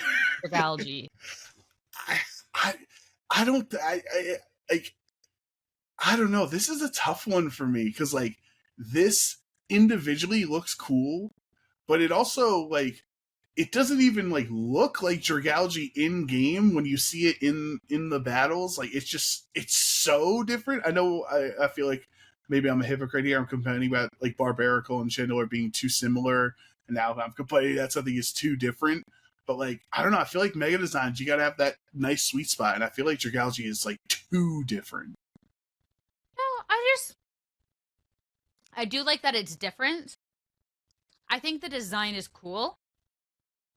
I don't know. This is a tough one for me because like this individually looks cool, but it also like it doesn't even like look like Dragalge in game when you see it in the battles. Like it's so different. I know I feel like maybe I'm a hypocrite here. I'm complaining about like Barbaracle and Chandelure being too similar, and now I'm complaining that something is too different. But like I don't know. I feel like Mega Designs, you gotta have that nice sweet spot, and I feel like Dragalge is like too different. No, I do like that it's different. I think the design is cool.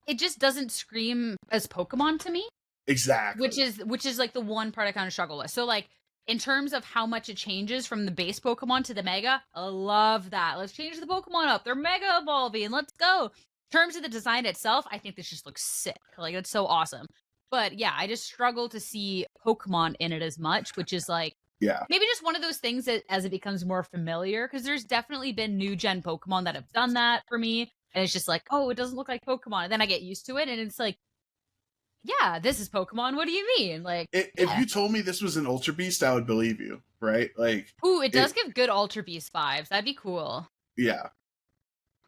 It just doesn't scream as Pokemon to me. Exactly. Which is like the one part I kind of struggle with. So like in terms of how much it changes from the base Pokemon to the Mega, I love that. Let's change the Pokemon up. They're Mega evolving. Let's go. In terms of the design itself, I think this just looks sick. Like it's so awesome. But yeah, I just struggle to see Pokemon in it as much, which is like, yeah, maybe just one of those things that as it becomes more familiar, because there's definitely been new gen Pokemon that have done that for me. And it's just like, oh, it doesn't look like Pokemon. And then I get used to it. And it's like, yeah, this is Pokemon. What do you mean? Like, if you told me this was an Ultra Beast, I would believe you, right? Like, ooh, it does give good Ultra Beast vibes. That'd be cool. Yeah.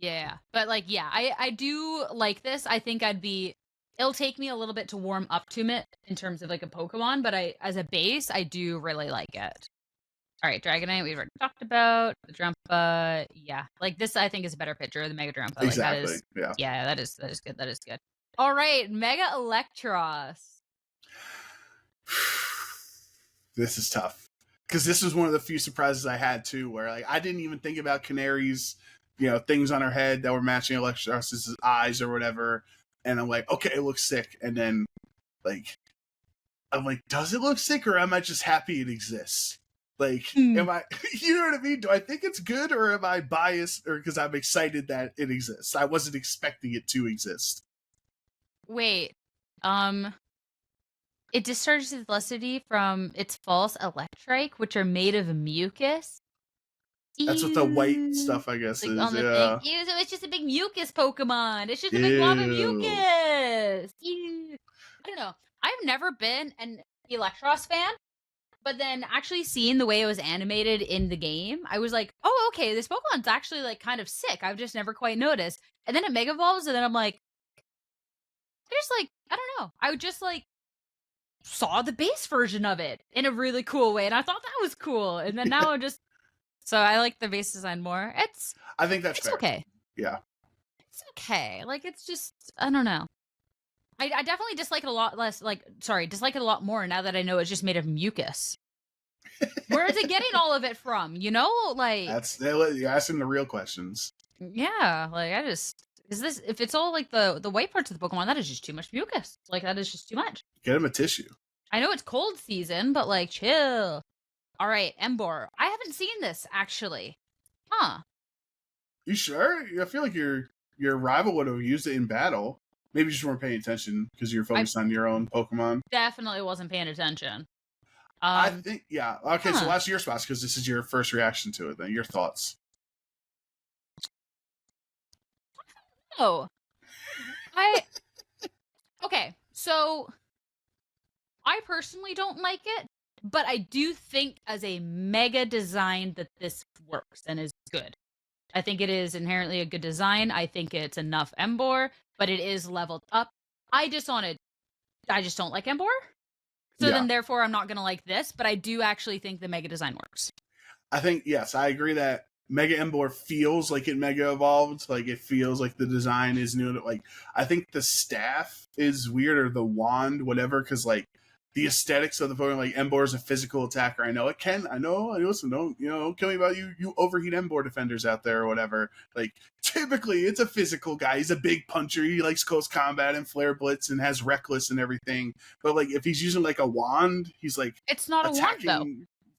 Yeah. But like, yeah, I do like this. I think it'll take me a little bit to warm up to it in terms of like a Pokemon, but as a base, I do really like it. All right, Dragonite, we've already talked about. The Drumpa, yeah. Like this, I think is a better picture of the Mega Drumpa. Exactly, like, yeah, that is good. That is good. All right, Mega Eelektross. This is tough. Because this was one of the few surprises I had too, where like I didn't even think about Canary's, things on her head that were matching Eelektross's eyes or whatever. And I'm like, okay, it looks sick. And then like I'm like, does it look sick, or am I just happy it exists? Like, Hmm. am I, you know what I mean? Do I think it's good, or am I biased, or because I'm excited that it exists? I wasn't expecting it to exist. Wait, it discharges electricity from its false electrike, which are made of mucus. That's what the white Ew. stuff, I guess, Like is. on the Yeah. thing. Ew, so it's just a big mucus Pokemon. It's just a big blob of Ew. mucus. Ew. I don't know. I've never been an Eelektross fan, but then actually seeing the way it was animated in the game, I was like, oh, okay, this Pokemon's actually like kind of sick. I've just never quite noticed. And then it Mega Evolves, and then I'm like, there's like, I don't know. I just like saw the base version of it in a really cool way, and I thought that was cool. And then now I'm just so I like the base design more. I think that's It's fair. okay. Yeah. It's okay. Like, it's just, I don't know. I definitely dislike it a lot less, dislike it a lot more now that I know it's just made of mucus. Where is it getting all of it from? You know? Like, You're asking the real questions. yeah, like, if it's all like the white parts of the Pokemon, that is just too much mucus. Like, that is just too much. Get him a tissue. I know it's cold season, but like, chill. All right, Emboar. I haven't seen this, actually. Huh. You sure? I feel like your rival would have used it in battle. Maybe you just weren't paying attention because you're focused on your own Pokemon. Definitely wasn't paying attention. I think, yeah. Okay, so huh. last your spots because this is your first reaction to it. Then your thoughts. Oh, okay. So I personally don't like it, but I do think as a mega design that this works and is good. I think it is inherently a good design. I think it's enough Emboar, but it is leveled up. I just don't like Emboar. So then therefore I'm not going to like this, but I do actually think the mega design works. I think, yes, I agree that Mega Emboar feels like it Mega Evolved. Like, it feels like the design is new. Like, I think the staff is weird, or the wand, whatever, because, like, the aesthetics of the Pokemon, like, Emboar is a physical attacker. I know it can. I know. Listen, don't kill me about you overheat Emboar defenders out there or whatever. Like, typically, it's a physical guy. He's a big puncher. He likes close combat and flare blitz and has reckless and everything. But, like, if he's using, like, a wand, he's, like, it's not a wand, though.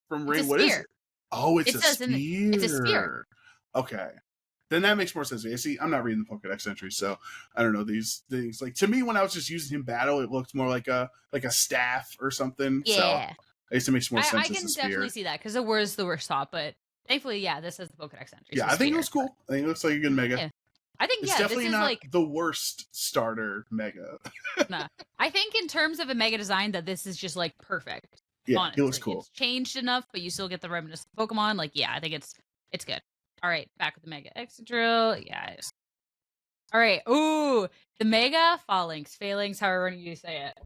From range. What is it? Oh, it's a spear. It's a spear. Okay. Then that makes more sense to me. See, I'm not reading the Pokedex entries, so I don't know these things. Like, to me, when I was just using him battle, it looked more like a staff or something. Yeah. So I guess it makes more sense. I can definitely see that because the word is the worst thought, but thankfully, yeah, this has the Pokedex entries. Yeah, I think it was cool. I think it looks like a good mega. Yeah. I think, it's definitely this is not like the worst starter mega. nah. I think in terms of a mega design, that this is just like perfect. Yeah, honestly. It looks cool. It's changed enough, but you still get the reminiscent Pokemon. Like, yeah, I think it's good. All right, back with the Mega Excadrill. Yeah. All right. Ooh, the Mega Falinks, however you say it.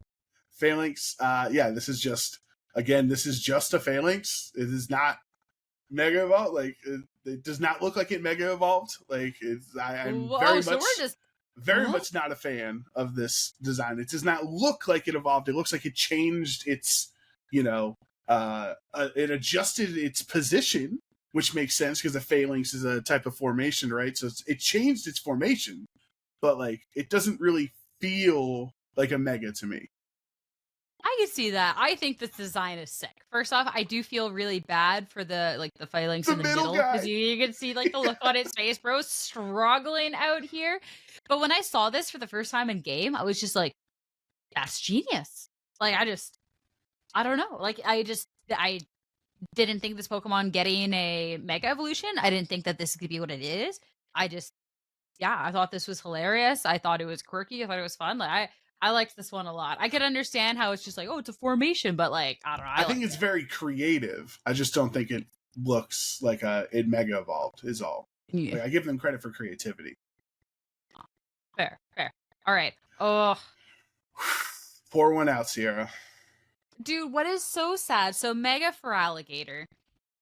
Falinks. Yeah, this is just a Falinks. It is not Mega Evolved. Like, it does not look like it Mega Evolved. Like, I'm very much not a fan of this design. It does not look like it evolved. It looks like it changed its, it adjusted its position, which makes sense because the Falinks is a type of formation, right? So it changed its formation, but like it doesn't really feel like a mega to me. I can see that. I think this design is sick. First off, I do feel really bad for the Falinks in the middle because you can see like the look on its face, bro, struggling out here. But when I saw this for the first time in game, I was just like, "That's genius!" Like I don't know. Like I didn't think this Pokemon getting a Mega Evolution. I didn't think that this could be what it is. I thought this was hilarious. I thought it was quirky. I thought it was fun. Like I liked this one a lot. I could understand how it's just like, oh, it's a formation, but like, I don't know. I think it's very creative. I just don't think it looks like it Mega Evolved is all. Yeah. Like, I give them credit for creativity. Fair. All right. Oh. Pour one out, Sierra. Dude, what is so sad? So Mega Feraligatr.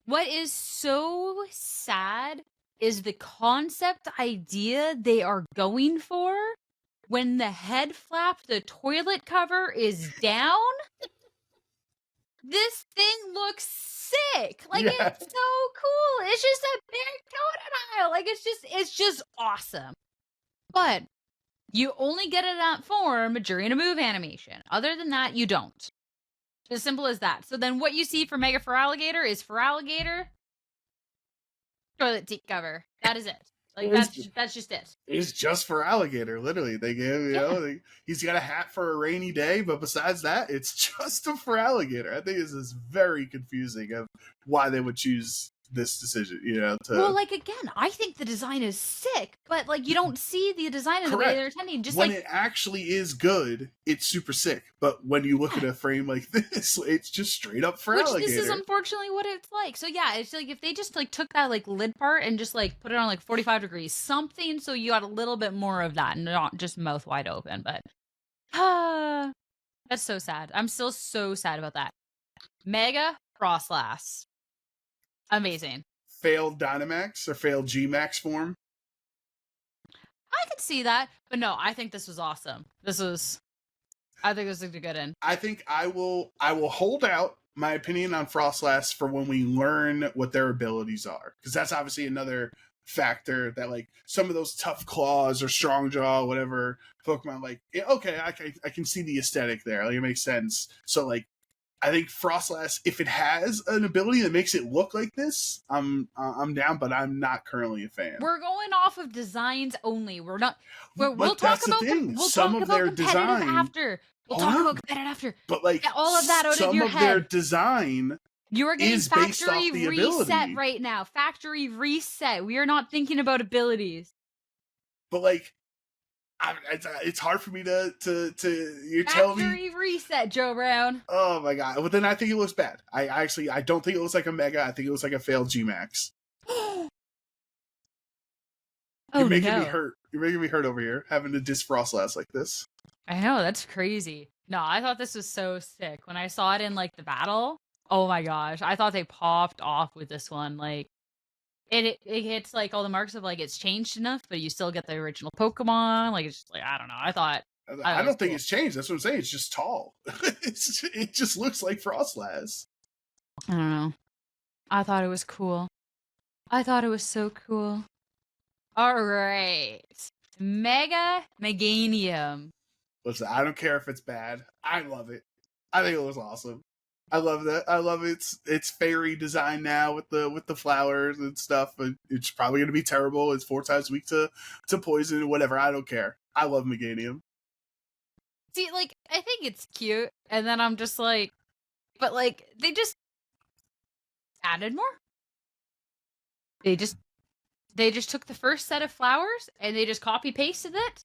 What is so sad is the concept idea they are going for when the head flap, the toilet cover is down. This thing looks sick. Like, It's so cool. It's just a big Totodile. Like, it's just awesome. But you only get it in that form during a move animation. Other than that, you don't. As simple as that. So then what you see for Mega Feraligatr is Feraligatr, toilet seat cover. That is it. Like, that's just it. It's just Feraligatr, literally. They gave, he's got a hat for a rainy day, but besides that, it's just a Feraligatr. I think this is very confusing of why they would choose this decision, Well, like, again, I think the design is sick, but, like, you don't see the design in the way they're intending. Just when it actually is good, it's super sick. But when you look at a frame like this, it's just straight up Feraligatr. Which this is unfortunately what it's like. So yeah, it's like if they just like took that like lid part and just like put it on like 45 degrees, something, so you got a little bit more of that, not just mouth wide open. But that's so sad. I'm still so sad about that. Mega Froslass. Amazing. Failed Dynamax or failed G-Max form? I could see that, but no, I think this was awesome. I think this was a good end. I think I will hold out my opinion on Froslass for when we learn what their abilities are, because that's obviously another factor that, like, some of those tough claws or strong jaw, whatever Pokemon, like, okay, I can see the aesthetic there. Like, it makes sense. So, like, I think Froslass, if it has an ability that makes it look like this, I'm down, but I'm not currently a fan. We're going off of designs only. We'll talk about some of their design after. We'll talk about competitive after. But like, get all of that out of your head. Some of their design you're getting is based off factory the reset ability right now. Factory reset. We are not thinking about abilities. But like, it's hard for me to you're telling me factory reset, Joe Brown. Oh my god! But then I think it looks bad. I don't think it looks like a Mega. I think it looks like a failed G-Max. You're making me hurt. You're making me hurt over here having to diss Froslass like this. I know, that's crazy. No, I thought this was so sick when I saw it in like the battle. Oh my gosh, I thought they popped off with this one. Like, it hits like all the marks of like it's changed enough, but you still get the original Pokemon. Like, it's just like, I don't know. I don't think it's changed. That's what I'm saying. It's just tall. It just looks like Froslass. I don't know. I thought it was cool. I thought it was so cool. All right, Mega Meganium. Listen, I don't care if it's bad. I love it. I think it was awesome. I love that. I love its fairy design now with the flowers and stuff. But it's probably gonna be terrible. It's 4 times weak to poison or whatever. I don't care. I love Meganium. See, like, I think it's cute, and then I'm just like, but like they just added more. They just took the first set of flowers and they just copy pasted it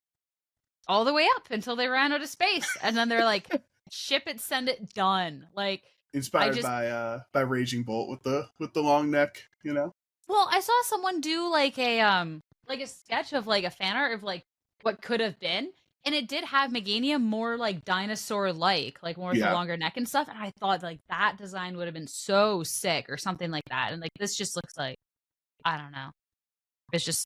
all the way up until they ran out of space, and then they're like, ship it, send it, done. Like, inspired by Raging Bolt with the long neck, you know. Well, I saw someone do like a sketch of like a fan art of like what could have been, and it did have Meganium more like dinosaur like more with the longer neck and stuff. And I thought like that design would have been so sick or something like that. And like this just looks like, I don't know. It's just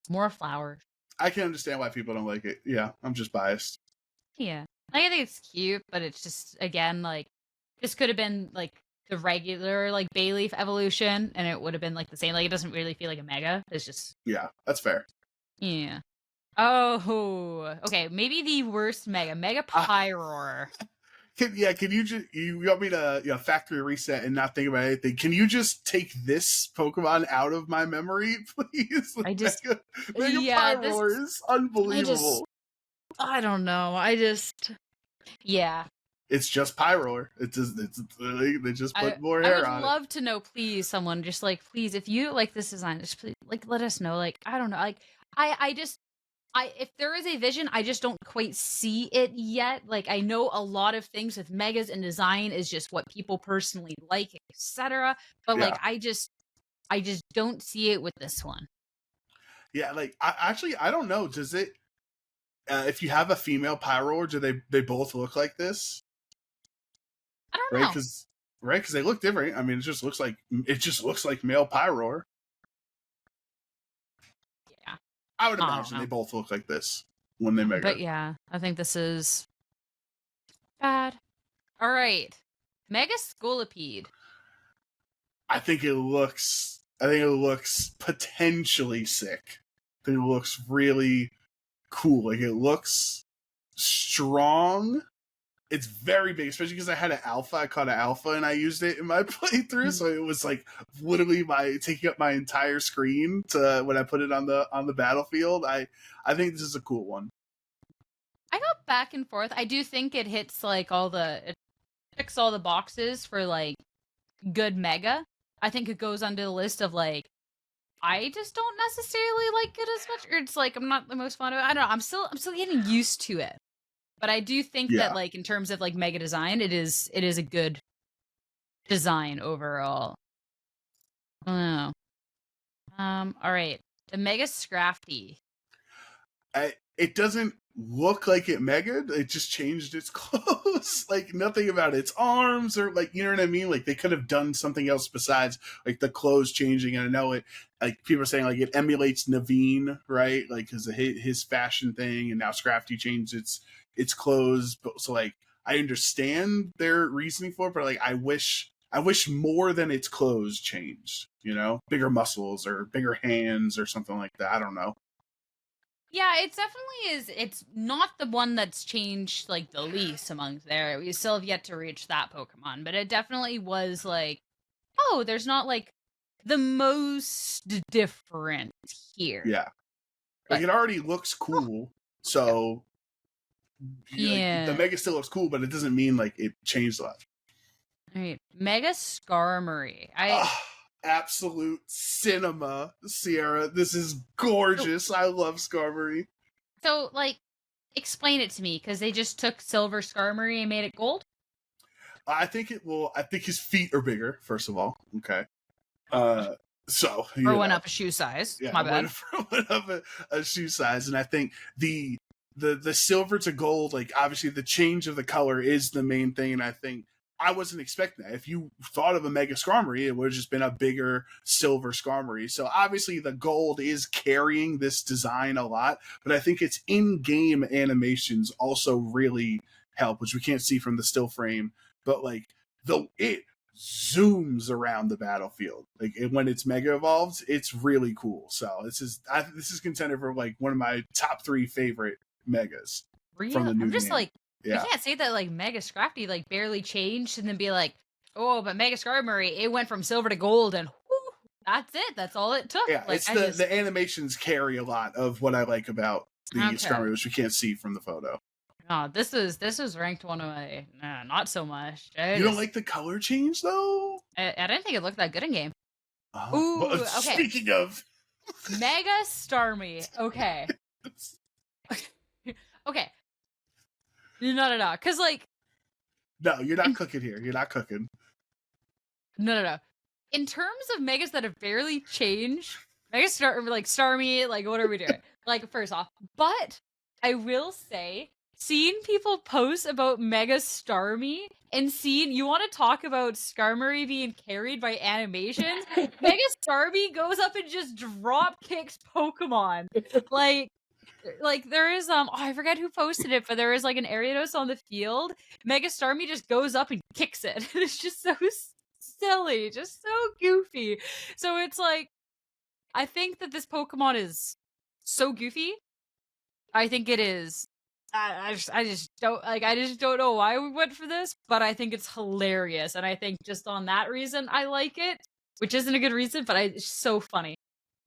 more flowers. I can understand why people don't like it. Yeah, I'm just biased. Yeah. Like, I think it's cute, but it's just, again, like, this could have been, like, the regular, like, Bayleaf evolution, and it would have been, like, the same. Like, it doesn't really feel like a Mega. It's just... Yeah, that's fair. Yeah. Oh, okay. Maybe the worst Mega Pyroar. Can you just, you want me to factory reset and not think about anything? Can you just take this Pokemon out of my memory, please? Mega Pyroar is unbelievable. I don't know. Yeah. It's just Pyroar. They just put more hair on it. I would love to know, please, someone just like, please, if you like this design, just please, like, let us know. Like, I don't know. Like, if there is a vision, I just don't quite see it yet. Like, I know a lot of things with Megas and design is just what people personally like, etc. But like, I just don't see it with this one. Yeah, like, I don't know. Does it? If you have a female Pyroar, do they both look like this? I don't know. Because they look different. I mean, it just looks like male Pyroar. Yeah, I would imagine they both look like this when they Mega. But yeah, I think this is bad. All right, Mega Scolipede. I think it looks potentially sick. I think it looks really cool. Like, it looks strong, It's very big, especially because I had an alpha. I caught an alpha and I used it in my playthrough, so it was like literally taking up my entire screen to when I put it on the battlefield. I think this is a cool one. I go back and forth. I do think it hits like it ticks all the boxes for like good mega. I think it goes onto the list of like I just don't necessarily like it as much, or it's like I'm not the most fond of it. I don't know. I'm still getting used to it. But I do think that, like, in terms of, like, mega design, it is a good design overall. I don't know. All right. The Mega Scrafty. It doesn't look like it megaed. It just changed its clothes. Like, nothing about its arms or, like, you know what I mean? Like, they could have done something else besides, like, the clothes changing. And I know it, like, people are saying, like, it emulates Naveen, right? Like, because of his fashion thing. And now Scrafty changed its clothes, but so like I understand their reasoning for it, but like I wish more than its clothes changed, you know, bigger muscles or bigger hands or something like that. I don't know. Yeah, it definitely is. It's not the one that's changed like the least among there. We still have yet to reach that Pokemon, but it definitely was like, oh, there's not like the most different here. Yeah, like it already looks cool, so. Yeah, like, the Mega still looks cool, but it doesn't mean like it changed a lot. All right, Mega Skarmory. Absolute cinema, Sierra. This is gorgeous. I love Skarmory. So, like, explain it to me, because they just took silver Skarmory and made it gold? I think his feet are bigger, first of all. Okay. So or went up a shoe size. Yeah, my bad. Went up a shoe size, and I think the silver to gold, like obviously the change of the color is the main thing, and I think I wasn't expecting that. If you thought of a Mega Skarmory, it would have just been a bigger silver Skarmory. So obviously the gold is carrying this design a lot, but I think its in-game animations also really help, which we can't see from the still frame, but like it zooms around the battlefield. Like when it's Mega evolved, it's really cool. So this is contender for like one of my top 3 favorite Megas. Really? From the new I'm just game. like, yeah. We can't say that like Mega Scrafty like barely changed and then be like, oh, but Mega Skarmory, it went from silver to gold and whew, that's it. That's all it took. Yeah, like, it's the animations carry a lot of what I like about the Skarmory, which we can't see from the photo. Oh, this is ranked one of my not so much. You don't like the color change though? I didn't think it looked that good in game. Ooh, well, okay. Speaking of Mega Starmie. Okay. Okay. No. Because, like... No, you're not cooking here. You're not cooking. No. In terms of Megas that have barely changed, Starmie, like, what are we doing? Like, first off. But I will say, seeing people post about Mega Starmie and seeing... You want to talk about Skarmory being carried by animations? Mega Starmie goes up and just drop kicks Pokemon. Like there is I forget who posted it, but there is like an Ariados on the field. Mega Starmie just goes up and kicks it. It's just so silly, just so goofy. So it's like, I think that this Pokemon is so goofy. I think it is. I just don't know why we went for this, but I think it's hilarious, and I think just on that reason I like it, which isn't a good reason, but it's so funny.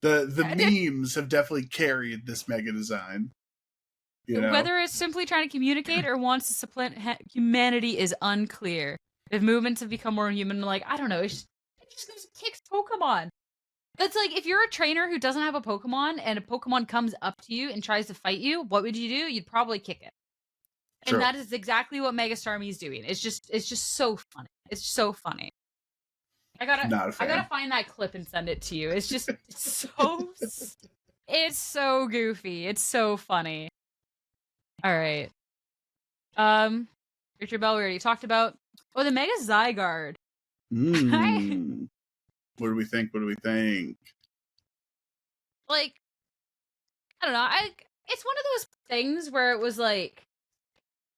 The memes have definitely carried this Mega design. You know? Whether it's simply trying to communicate or wants to supplant humanity is unclear. If movements have become more human, like, I don't know, it just goes and kicks Pokemon. It's like, if you're a trainer who doesn't have a Pokemon and a Pokemon comes up to you and tries to fight you, what would you do? You'd probably kick it. True. And that is exactly what Mega Starmie is doing. It's just so funny. It's so funny. I gotta find that clip and send it to you. It's just it's so goofy. It's so funny. All right. Richard Bell, we already talked about. Oh, the Mega Zygarde. What do we think? Like, I don't know. It's one of those things where it was like,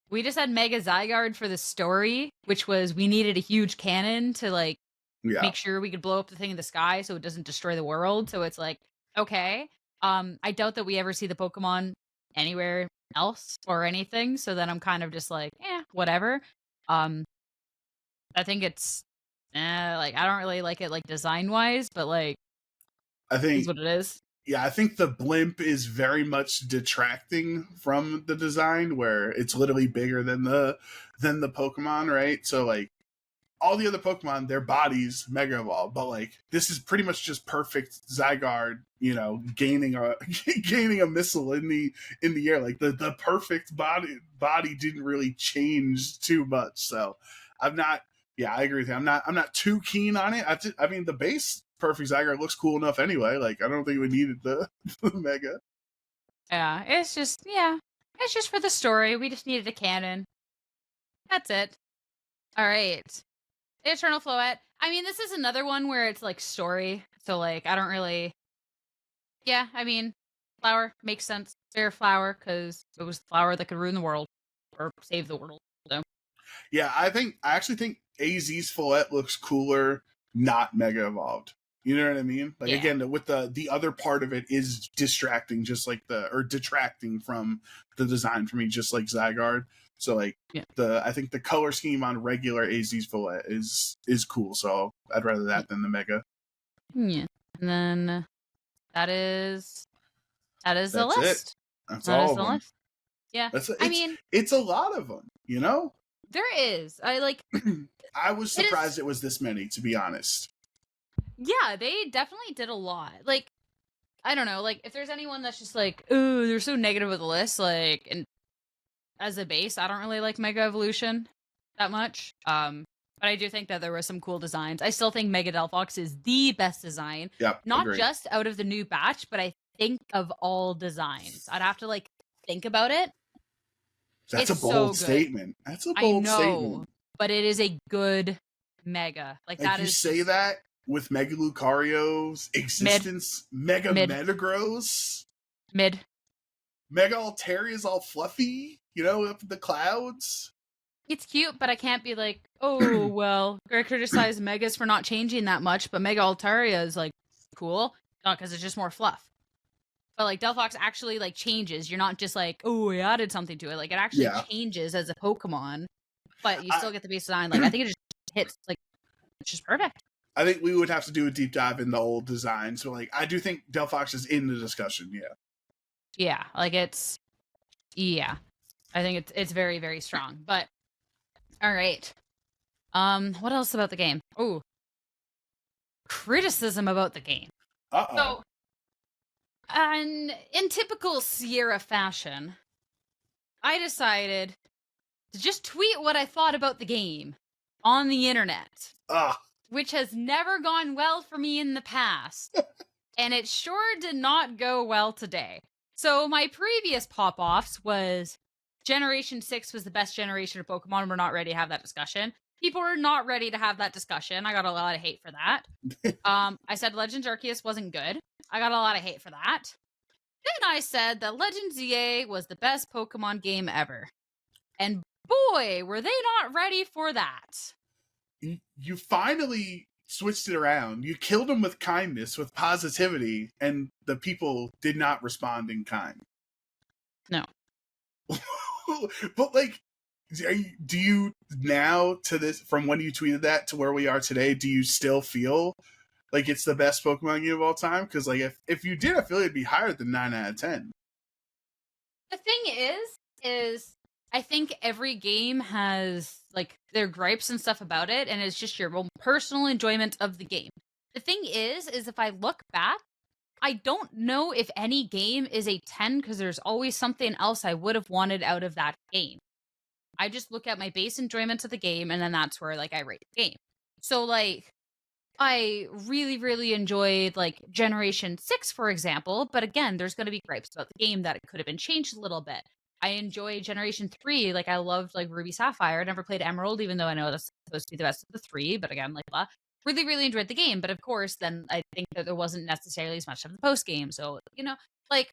we just had Mega Zygarde for the story, which was we needed a huge cannon to like make sure we could blow up the thing in the sky so it doesn't destroy the world. So it's like, okay. I doubt that we ever see the Pokemon anywhere else or anything. So then I'm kind of just like, whatever. I think it's like I don't really like it like design wise, but like I think is what it is. Yeah, I think the blimp is very much detracting from the design, where it's literally bigger than the Pokemon, right? So like all the other Pokemon, their bodies Mega Evolve, but like this is pretty much just perfect Zygarde, gaining a gaining a missile in the air. Like the perfect body didn't really change too much. So I'm not. Yeah, I agree with you. I'm not too keen on it. I mean, the base perfect Zygarde looks cool enough anyway. Like I don't think we needed the Mega. Yeah, it's just for the story. We just needed a cannon. That's it. All right. Eternal Floette. I mean, this is another one where it's like story. So like I don't really. Yeah, I mean, flower makes sense. Fair flower because it was the flower that could ruin the world or save the world. So. Yeah, I actually think AZ's Floette looks cooler, not Mega Evolved. You know what I mean? Like again, with the other part of it is distracting, just like detracting from the design for me, just like Zygarde. So like I think the color scheme on regular AZ's Floette is cool. So I'd rather that than the Mega. Yeah, and then that is the list. That's all of them. List. Yeah, it's a lot of them. There is. I was surprised it was this many, to be honest. Yeah, they definitely did a lot. Like, I don't know, like, if there's anyone that's just like, ooh, they're so negative with the list, like, and as a base, I don't really like Mega Evolution that much. But I do think that there were some cool designs. I still think Mega Delphox is the best design. Yeah, not just out of the new batch, but I think of all designs. I'd have to, like, think about it. That's a bold statement. That's a bold statement. But it is a good Mega. Like that you say that with Mega Lucario's existence, Mega Metagross, Mega Alteria's all fluffy, up in the clouds. It's cute, but I can't be like, oh, well, I criticize Megas for not changing that much, but Mega Altaria is like cool. Not because it's just more fluff. But like Delphox actually like changes. You're not just like, oh, we added something to it. Like it actually changes as a Pokemon, but you still get the base design. Like I think it just hits like it's just perfect. I think we would have to do a deep dive in the old design. So like I do think Delphox is in the discussion, Yeah, like it's I think it's very, very strong. But all right. What else about the game? Oh. Criticism about the game. Uh-oh. So and in typical Sierra fashion, I decided to just tweet what I thought about the game on the internet, which has never gone well for me in the past, and it sure did not go well today. So my previous pop-offs was Generation 6 was the best generation of Pokemon. We're not ready to have that discussion. People are not ready to have that discussion. I got a lot of hate for that. I said Legends Arceus wasn't good. I got a lot of hate for that. Then I said that Legends ZA was the best Pokemon game ever. And boy, were they not ready for that. You finally switched it around. You killed them with kindness, with positivity, and the people did not respond in kind. No. But like, do you now to this, from when you tweeted that to where we are today, do you still feel like it's the best Pokemon game of all time? Because like if you did, I feel like it'd be higher than 9 out of 10. The thing is I think every game has like their gripes and stuff about it, and it's just your own personal enjoyment of the game. The thing is if I look back, I don't know if any game is a 10 because there's always something else I would have wanted out of that game. I just look at my base enjoyment of the game, and then that's where like I rate the game. So like I really, really enjoyed like Generation 6, for example, but again, there's going to be gripes about the game that it could have been changed a little bit. I enjoy Generation 3, like I loved like Ruby Sapphire. I never played Emerald, even though I know that's supposed to be the best of the three, but again, like blah. Really, really enjoyed the game, but of course, then I think that there wasn't necessarily as much of the post game. So, like,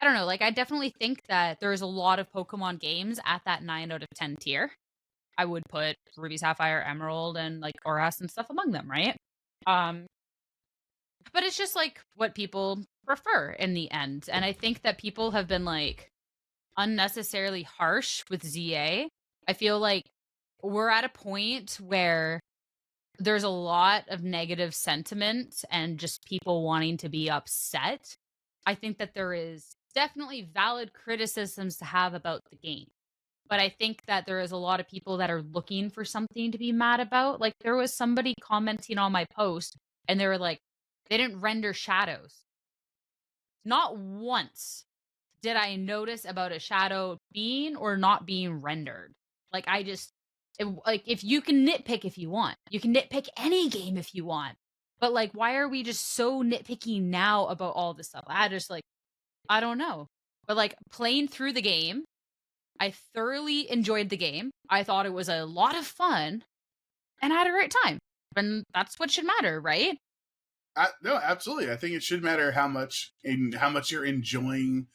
I don't know, like, I definitely think that there's a lot of Pokemon games at that 9 out of 10 tier. I would put Ruby, Sapphire, Emerald, and like Oras and stuff among them, right? But it's just like what people prefer in the end. And I think that people have been like unnecessarily harsh with ZA. I feel like we're at a point where there's a lot of negative sentiment and just people wanting to be upset. I think that there is definitely valid criticisms to have about the game. But I think that there is a lot of people that are looking for something to be mad about. Like, there was somebody commenting on my post, and they were like, they didn't render shadows. Not once did I notice about a shadow being or not being rendered. Like, like, if you can nitpick if you want, you can nitpick any game if you want. But like, why are we just so nitpicky now about all this stuff? I don't know. But like, playing through the game, I thoroughly enjoyed the game. I thought it was a lot of fun and I had a great time. And that's what should matter, right? No, absolutely. I think it should matter how much you're enjoying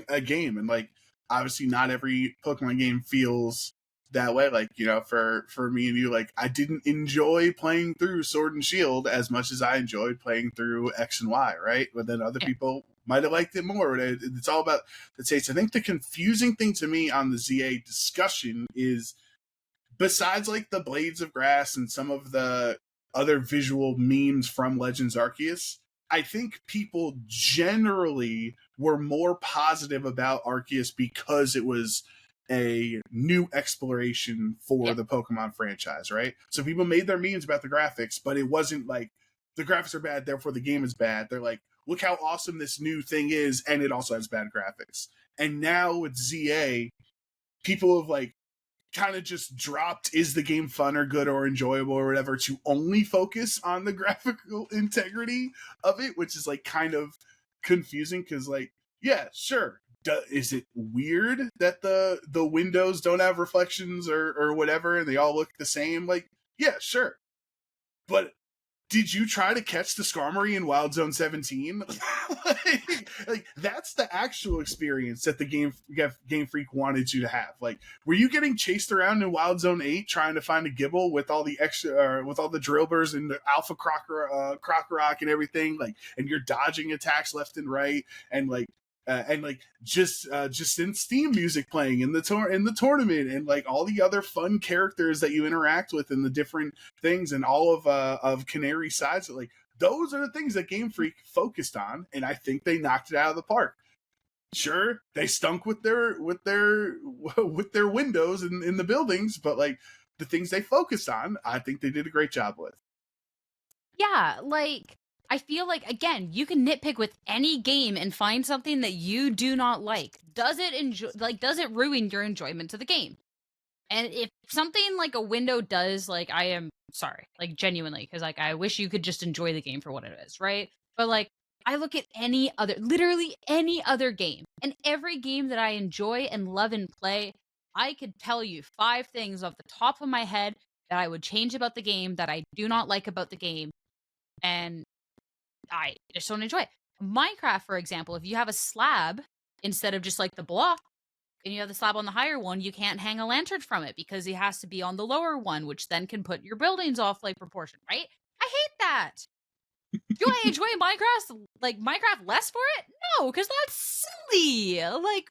a game, and like obviously not every Pokemon game feels that way. Like, you know, for me and you, like I didn't enjoy playing through Sword and Shield as much as I enjoyed playing through X and Y, right? But then other people might have liked it more. It's all about the taste. I think the confusing thing to me on the ZA discussion is, besides like the blades of grass and some of the other visual memes from Legends Arceus, I think people generally were more positive about Arceus because it was a new exploration for the Pokemon franchise, right? So people made their memes about the graphics, but it wasn't like the graphics are bad, therefore the game is bad. They're like, look how awesome this new thing is, and it also has bad graphics. And now with ZA, people have like kind of just dropped, is the game fun or good or enjoyable or whatever, to only focus on the graphical integrity of it, which is like kind of confusing because like, yeah, sure, is it weird that the windows don't have reflections or whatever and they all look the same? Like, yeah, sure, but did you try to catch the Skarmory in Wild Zone 17? like that's the actual experience that the Game Freak wanted you to have. Like, were you getting chased around in Wild Zone 8 trying to find a Gibble with all the extra, with all the Drillburs and the Alpha Crocorock and everything? Like, and you're dodging attacks left and right, and like just in Steam music playing in the tournament, and like all the other fun characters that you interact with in the different things, and all of Canary sides. Like, those are the things that Game Freak focused on, and I think they knocked it out of the park. Sure, they stunk with their windows in the buildings, but like the things they focused on, I think they did a great job with. Yeah, like, I feel like, again, you can nitpick with any game and find something that you do not like. Does it ruin your enjoyment to the game? And if something like a window does, like, I am sorry, like, genuinely, because like I wish you could just enjoy the game for what it is, right? But like, I look at literally any other game, and every game that I enjoy and love and play, I could tell you 5 things off the top of my head that I would change about the game, that I do not like about the game, and I just don't enjoy it. Minecraft, for example, if you have a slab instead of just like the block, and you have the slab on the higher one, you can't hang a lantern from it because it has to be on the lower one, which then can put your buildings off like proportion, right? I hate that. Do I enjoy Minecraft less for it? No, because that's silly. Like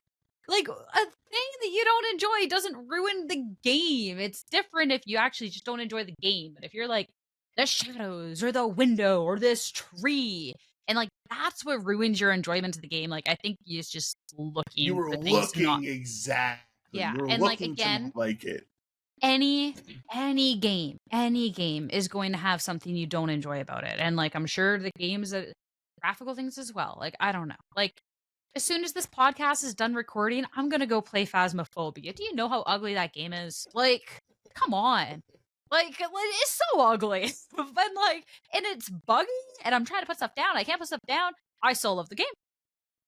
a thing that you don't enjoy doesn't ruin the game. It's different if you actually just don't enjoy the game. But if you're like, the shadows or the window or this tree, and like that's what ruins your enjoyment of the game. Like, I think you're just looking for things to not... exactly. Yeah, you were and like, looking again, to like it. any game is going to have something you don't enjoy about it, and like I'm sure the games that graphical things as well. Like, I don't know. Like, as soon as this podcast is done recording, I'm gonna go play Phasmophobia. Do you know how ugly that game is? Like, come on. Like, it's so ugly. But like, and it's buggy, and I'm trying to put stuff down. I can't put stuff down. I still love the game.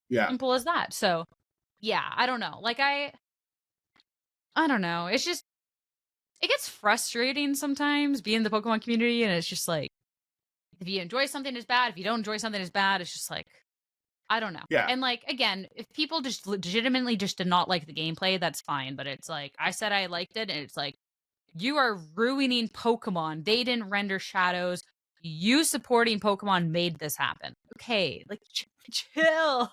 Yeah. Simple as that. So, yeah, I don't know. Like, I don't know. It's just, it gets frustrating sometimes being in the Pokemon community, and it's just like, if you enjoy something, it's bad. If you don't enjoy something, it's bad. It's just like, I don't know. Yeah. And like, again, if people just legitimately just did not like the gameplay, that's fine. But it's like, I said I liked it, and it's like, you are ruining Pokemon. They didn't render shadows. You supporting Pokemon made this happen. Okay, like, chill.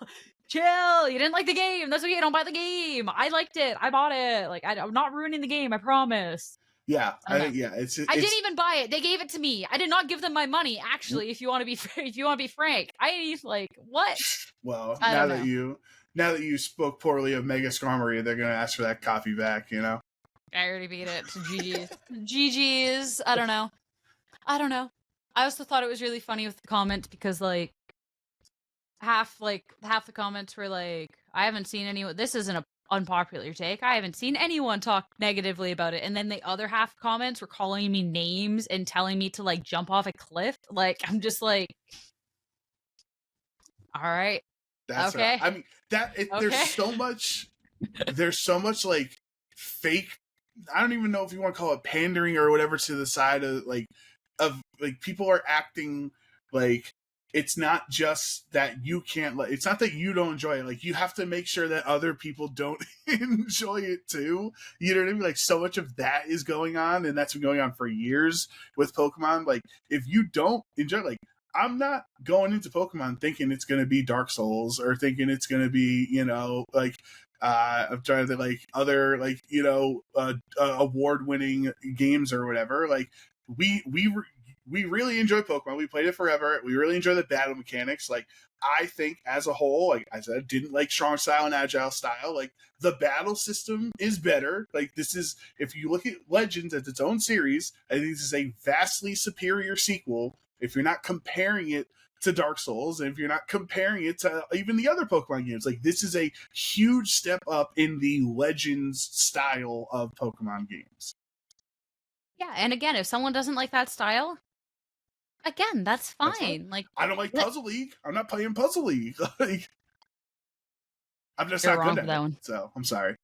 chill. You didn't like the game. That's okay. Don't buy the game. I liked it. I bought it. Like, I'm not ruining the game. I promise. Yeah, it's I didn't even buy it. They gave it to me. I did not give them my money. Actually, if you want to be frank, I like what? Well, now that you spoke poorly of Mega Skarmory, they're gonna ask for that copy back. You know. I already beat it. GG's. I don't know. I also thought it was really funny with the comments because like half the comments were like, I haven't seen anyone. This isn't a unpopular take. I haven't seen anyone talk negatively about it. And then the other half comments were calling me names and telling me to like jump off a cliff. Like I'm just like, all right. That's okay. I mean okay. There's so much like fake. I don't even know if you want to call it pandering or whatever to the side of people are acting like it's not just that you can't it's not that you don't enjoy it. Like you have to make sure that other people don't enjoy it too. You know what I mean? Like so much of that is going on, and that's been going on for years with Pokemon. Like if you don't enjoy, like I'm not going into Pokemon thinking it's going to be Dark Souls or thinking it's going to be, you know, like I'm trying to like other like, you know, award-winning games or whatever. Like we really enjoy Pokemon. We played it forever. We really enjoy the battle mechanics. Like I think as a whole, like I said, I didn't like strong style and agile style. Like the battle system is better. Like this is, if you look at Legends as its own series, I think this is a vastly superior sequel. If you're not comparing it to Dark Souls, and if you're not comparing it to even the other Pokemon games, like this is a huge step up in the Legends style of Pokemon games. Yeah, and again, if someone doesn't like that style, again, that's fine. Like I don't like Puzzle League. I'm not playing Puzzle League. Like I'm just not good at that one. So I'm sorry.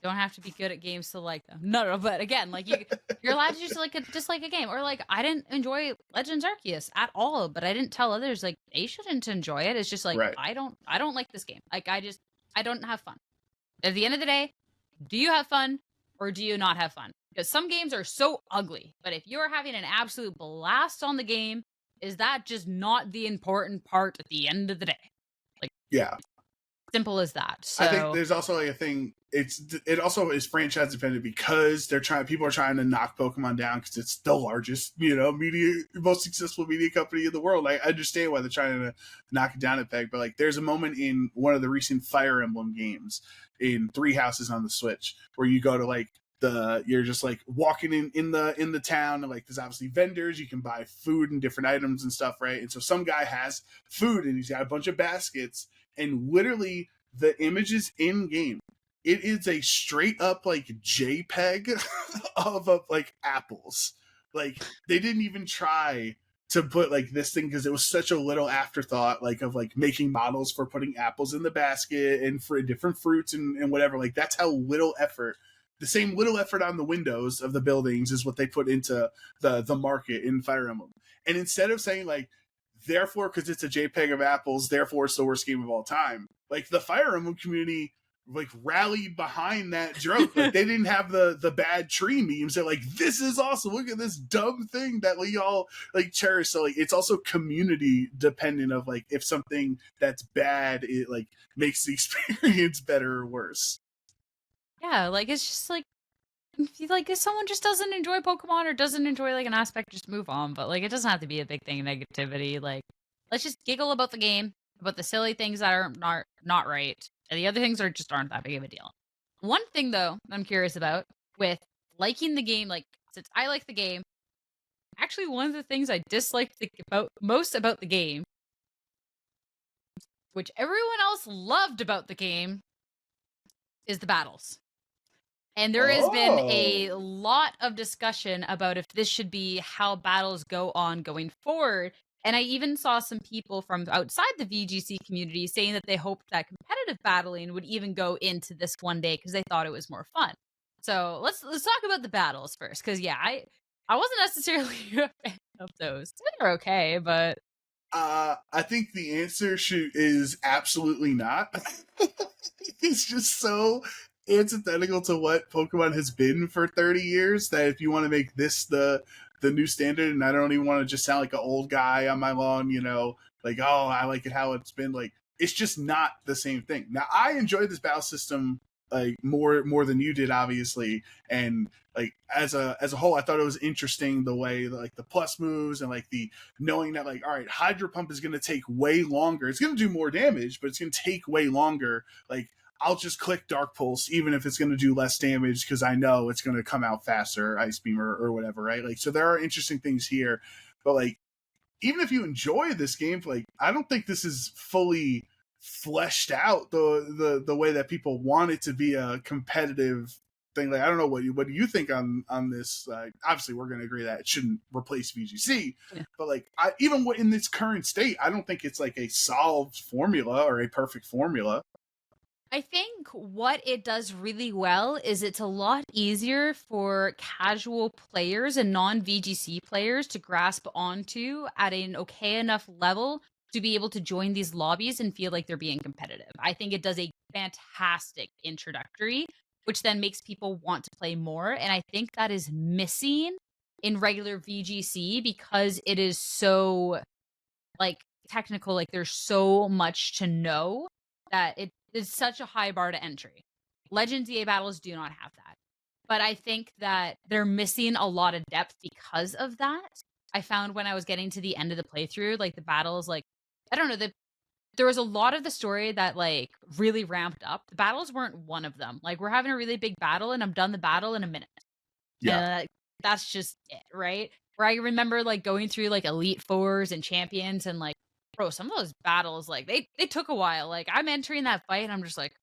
You don't have to be good at games to like them. No, but again, like you're allowed to just like a game. Or like I didn't enjoy Legends Arceus at all, but I didn't tell others like they shouldn't enjoy it. It's just like right. I don't like this game. Like I don't have fun. At the end of the day, do you have fun or do you not have fun? Because some games are so ugly, but if you're having an absolute blast on the game, is that just not the important part at the end of the day? Like yeah. Simple as that. So I think there's also like a thing. It also is franchise dependent because people are trying to knock Pokemon down because it's the largest, you know, most successful media company in the world. I understand why they're trying to knock it down a peg, but like there's a moment in one of the recent Fire Emblem games in Three Houses on the Switch where you go to like you're just like walking in the town, and like there's obviously vendors, you can buy food and different items and stuff, right? And so some guy has food and he's got a bunch of baskets, and literally the images in game, it is a straight up like JPEG of like apples. Like they didn't even try to put like this thing because it was such a little afterthought, like of like making models for putting apples in the basket and for different fruits and whatever. Like that's how little effort. The same little effort on the windows of the buildings is what they put into the market in Fire Emblem. And instead of saying like, therefore, because it's a JPEG of apples, therefore it's the worst game of all time, like the Fire Emblem community like rallied behind that joke. Like they didn't have the bad tree memes. They're like, this is awesome. Look at this dumb thing that we all like cherish. So like it's also community dependent of like if something that's bad, it like makes the experience better or worse. Yeah, like it's just like if someone just doesn't enjoy Pokemon or doesn't enjoy like an aspect, just move on. But like it doesn't have to be a big thing of negativity. Like let's just giggle about the game, about the silly things that are not right, and the other things aren't that big of a deal. One thing though I'm curious about with liking the game, like since I like the game, actually one of the things I disliked most about the game, which everyone else loved about the game, is the battles. And there has been a lot of discussion about if this should be how battles go on going forward. And I even saw some people from outside the VGC community saying that they hoped that competitive battling would even go into this one day because they thought it was more fun. So let's talk about the battles first, because yeah, I wasn't necessarily a fan of those. They're okay, but I think the answer is absolutely not. It's just so antithetical to what Pokemon has been for 30 years that if you want to make this the new standard, and I don't even want to just sound like an old guy on my lawn, you know, like, oh, I like it how it's been, like it's just not the same thing. Now, I enjoyed this battle system like more than you did, obviously, and like as a whole, I thought it was interesting the way like the plus moves and like the knowing that like, all right, Hydro Pump is going to take way longer. It's going to do more damage, but it's going to take way longer. Like, I'll just click Dark Pulse, even if it's going to do less damage, because I know it's going to come out faster, Ice Beam or whatever, right? Like, so there are interesting things here, but like, even if you enjoy this game, like, I don't think this is fully fleshed out the way that people want it to be a competitive thing. Like, I don't know what do you think on this? Obviously, we're going to agree that it shouldn't replace VGC, but like, even in its current state, I don't think it's like a solved formula or a perfect formula. I think what it does really well is it's a lot easier for casual players and non-VGC players to grasp onto at an okay enough level to be able to join these lobbies and feel like they're being competitive. I think it does a fantastic introductory, which then makes people want to play more. And I think that is missing in regular VGC because it is so like technical, like there's so much to know that it is such a high bar to entry. Legends EA battles do not have that. But I think that they're missing a lot of depth because of that. I found when I was getting to the end of the playthrough, like the battles, like, I don't know, there was a lot of the story that like really ramped up. The battles weren't one of them. Like, we're having a really big battle and I'm done the battle in a minute. Yeah. And that's just it, right? Where I remember like going through like Elite Fours and Champions and like, bro, some of those battles, like, they took a while. Like, I'm entering that fight and I'm just, like,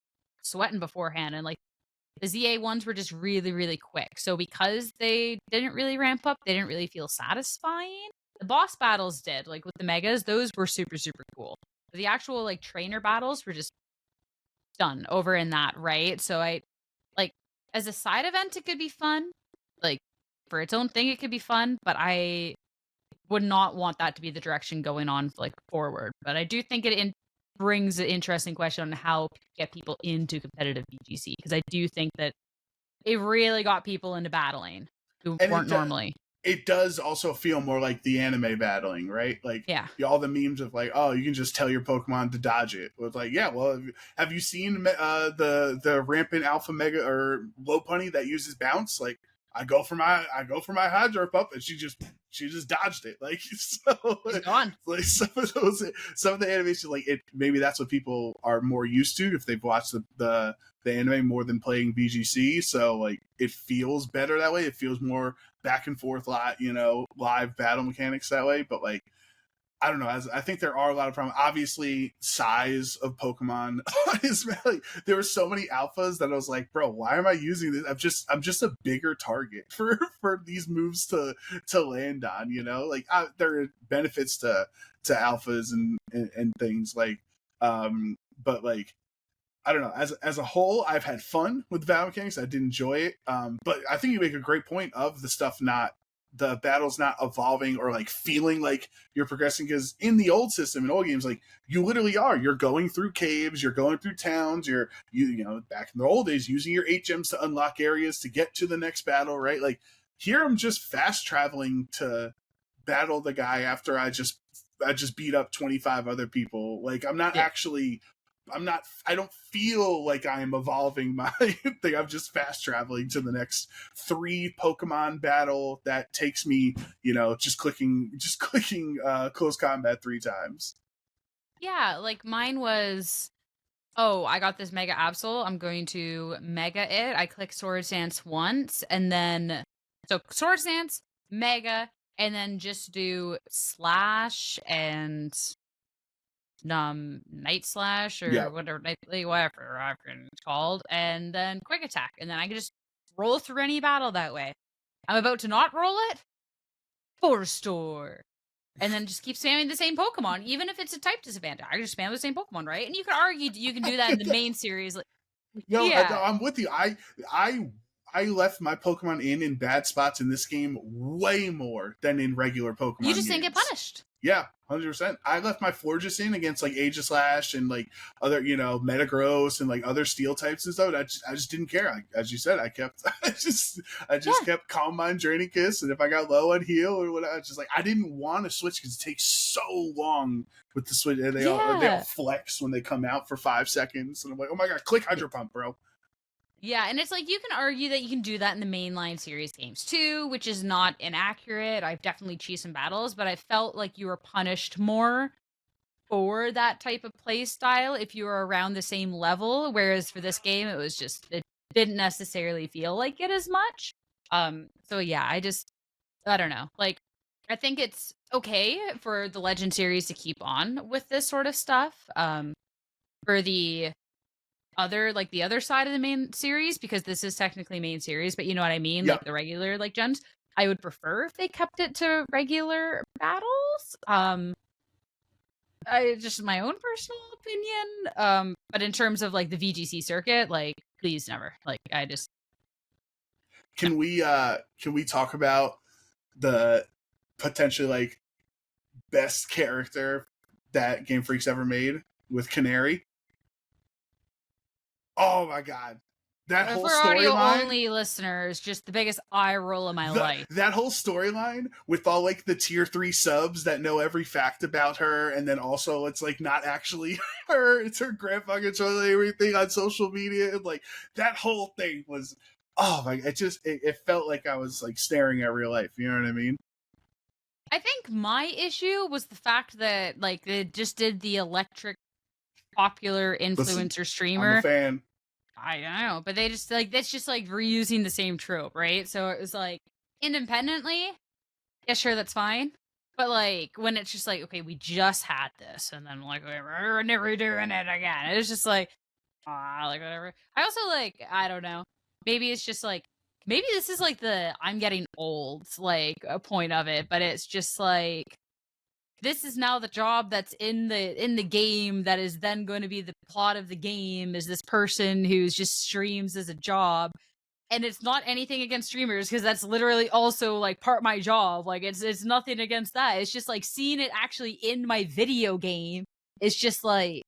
sweating beforehand. And, like, the ZA ones were just really, really quick. So because they didn't really ramp up, they didn't really feel satisfying. The boss battles did. Like, with the Megas, those were super, super cool. But the actual, like, trainer battles were just done over in that, right? So I, like, as a side event, it could be fun. Like, for its own thing, it could be fun. But I would not want that to be the direction going on like forward. But I do think it brings an interesting question on how to get people into competitive VGC, because I do think that it really got people into battling who weren't normally. It does also feel more like the anime battling, right? Like, all the memes of like, oh, you can just tell your Pokemon to dodge it. It's like, yeah, well, have you seen the rampant Alpha Mega or Lopunny that uses Bounce? Like, I go for my Hydro Pump, and she just dodged it. Like, so it's gone. Like some of the animation, like it, maybe that's what people are more used to if they've watched the anime more than playing VGC. So like it feels better that way. It feels more back and forth, live battle mechanics that way. But like, I don't know. I think there are a lot of problems. Obviously, size of Pokemon is really. There were so many alphas that I was like, bro, why am I using this? I'm just a bigger target for these moves to land on. Like there are benefits to alphas and things like, but like, I don't know. As a whole, I've had fun with battle mechanics. I did enjoy it. But I think you make a great point of the battle's not evolving or like feeling like you're progressing, because in the old system, in old games, like you literally are. You're going through caves, you're going through towns, you back in the old days using your 8 gems to unlock areas to get to the next battle, right? Like here I'm just fast traveling to battle the guy after I just beat up 25 other people. Like I'm not actually I don't feel like I'm evolving my thing. I'm just fast traveling to the next 3 Pokemon battle that takes me, just clicking close combat 3 times. Yeah, like mine was, I got this Mega Absol. I'm going to Mega it. I click Swords Dance once, and then, so Swords Dance, Mega, and then just do Slash and Night Slash or whatever it's called, and then Quick Attack, and then I can just roll through any battle that way. I'm about to not roll it, Force Store, and then just keep spamming the same Pokemon, even if it's a type disadvantage. I can just spam the same Pokemon, right? And you can argue you can do that in the main series. Like, I'm with you. I left my Pokemon in bad spots in this game way more than in regular Pokemon. You just games. didn't get punished. Yeah, 100%. I left my Florges in against like Aegislash and like other, Metagross and like other steel types and stuff. I just didn't care. As you said, I just kept Calm Mind, Draining Kiss, and if I got low, I'd heal or whatever. Just like I didn't want to switch because it takes so long with the switch. And they all flex when they come out for 5 seconds, and I'm like, oh my god, click Hydro Pump, bro. Yeah, and it's like you can argue that you can do that in the mainline series games too, which is not inaccurate. I've definitely cheesed some battles, but I felt like you were punished more for that type of play style if you were around the same level. Whereas for this game, it didn't necessarily feel like it as much. So yeah, I don't know. Like, I think it's okay for the Legend series to keep on with this sort of stuff. For the other side of the main series, because this is technically main series, but you know what I mean? Yeah. Like the regular like gens, I would prefer if they kept it to regular battles. Just my own personal opinion. But in terms of like the VGC circuit, like please never. Like I just Can we talk about the potentially like best character that Game Freak's ever made with Canary? Oh my god. That whole storyline. Only listeners, just the biggest eye roll of my life. That whole storyline with all like the tier 3 subs that know every fact about her, and then also it's like not actually her, it's her grandpa controlling everything on social media, and like that whole thing was, oh my, it felt like I was like staring at real life, you know what I mean? I think my issue was the fact that like they just did the electric popular influencer streamer. I'm a fan. I don't know, but they just like that's just like reusing the same trope, right? So it was like independently, yeah, sure, that's fine. But like when it's just like, okay, we just had this, and then like we're never doing it again. It's just like, like whatever. I also like, I don't know. Maybe it's just like, maybe this is like the I'm getting old like a point of it, but it's just like this is now the job that's in the game that is then going to be the plot of the game, is this person who's just streams as a job. And it's not anything against streamers, because that's literally also like part my job. Like it's nothing against that. It's just like seeing it actually in my video game. It's just like,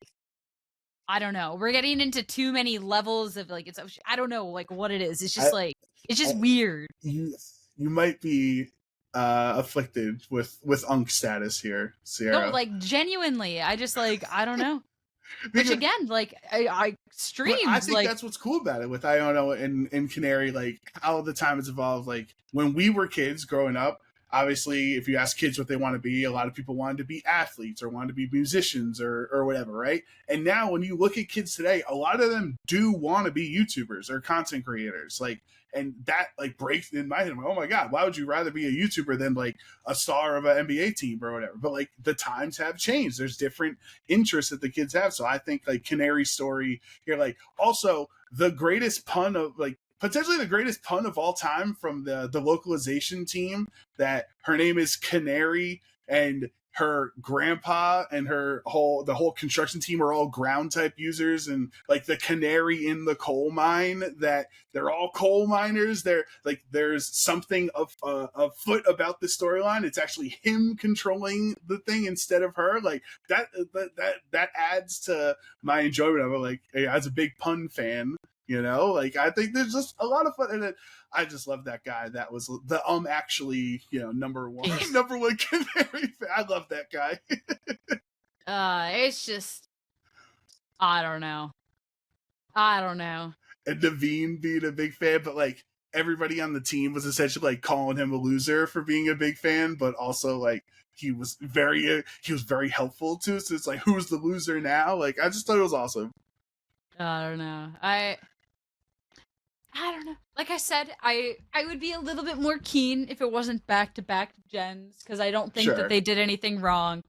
I don't know. We're getting into too many levels of like, I don't know like what it is. It's just it's just weird. You might be afflicted with unk status here, Sierra. No, like genuinely, I just like, I don't know. Which again, like I streamed. I think like, that's what's cool about it with Iono and Canary, like how the time has evolved. Like when we were kids growing up, obviously, if you ask kids what they want to be, a lot of people wanted to be athletes or wanted to be musicians or whatever, right? And now when you look at kids today, a lot of them do want to be YouTubers or content creators. Like, and that like breaks in my head. I'm like, oh my god, why would you rather be a YouTuber than like a star of an NBA team or whatever? But like the times have changed. There's different interests that the kids have. So I think like Canary's story here, like also the greatest pun of like potentially the greatest pun of all time from the localization team, that her name is Canary and her grandpa and the whole construction team are all ground type users, and like the canary in the coal mine, that they're all coal miners. They're like, there's something afoot about the storyline. It's actually him controlling the thing instead of her. Like that adds to my enjoyment of it. Like, as a big pun fan, like I think there's just a lot of fun in it. I just love that guy. That was the actually, number one canary fan. I love that guy. It's just, I don't know. And Naveen being a big fan, but like everybody on the team was essentially like calling him a loser for being a big fan, but also like he was very helpful too. So it's like, who's the loser now? Like I just thought it was awesome. I don't know. I don't know. Like I said, I would be a little bit more keen if it wasn't back-to-back gens, because I don't think that they did anything wrong.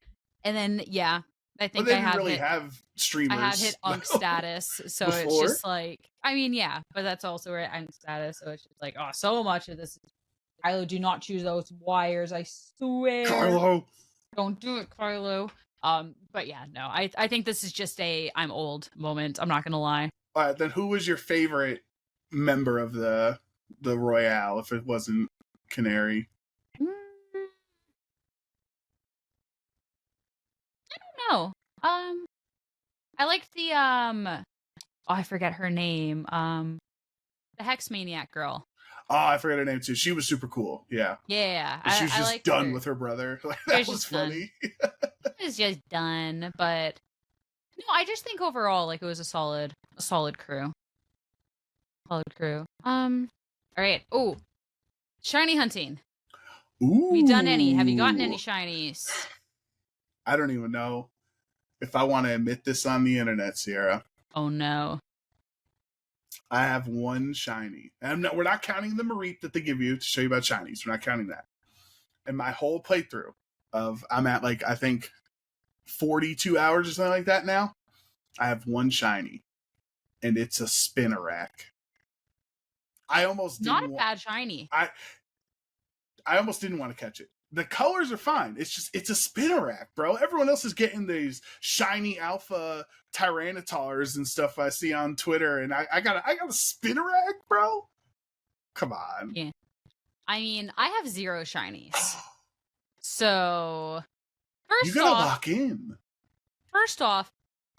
And then, yeah, I think I didn't really have streamers. I had hit unk status, so before? It's just like, I mean, yeah, but that's also where unk status, so it's just like, oh, so much of this is, Kylo, do not choose those wires, I swear. Kylo! Don't do it, Kylo. But yeah, no, I think this is just a I'm old moment. I'm not gonna lie. All right, then who was your favorite member of the Royale if it wasn't Canary? know. I liked the I forget her name. The Hex Maniac girl. Oh, I forgot her name too. She was super cool. Yeah. Yeah, She was I just liked done her. with her brother. Like, that was funny. It was just done, but no, I just think overall, like, it was a solid crew. Solid crew. All right. Oh, shiny hunting. Ooh. Have you done any? Have you gotten any shinies? I don't even know if I want to admit this on the internet, Sierra. Oh no. I have one shiny. And we're not counting the Marite that they give you to show you about shinies. We're not counting that. And my whole playthrough I'm at like, I think 42 hours or something like that now. I have one shiny. And it's a Spinarak. I almost Not didn't a bad shiny. I almost didn't want to catch it. The colors are fine. It's a Spinarak, bro. Everyone else is getting these shiny alpha Tyrannitars and stuff I see on Twitter, and I got a Spinarak, bro. Come on. Yeah. I mean, I have 0 shinies. So, you gotta lock in. First off,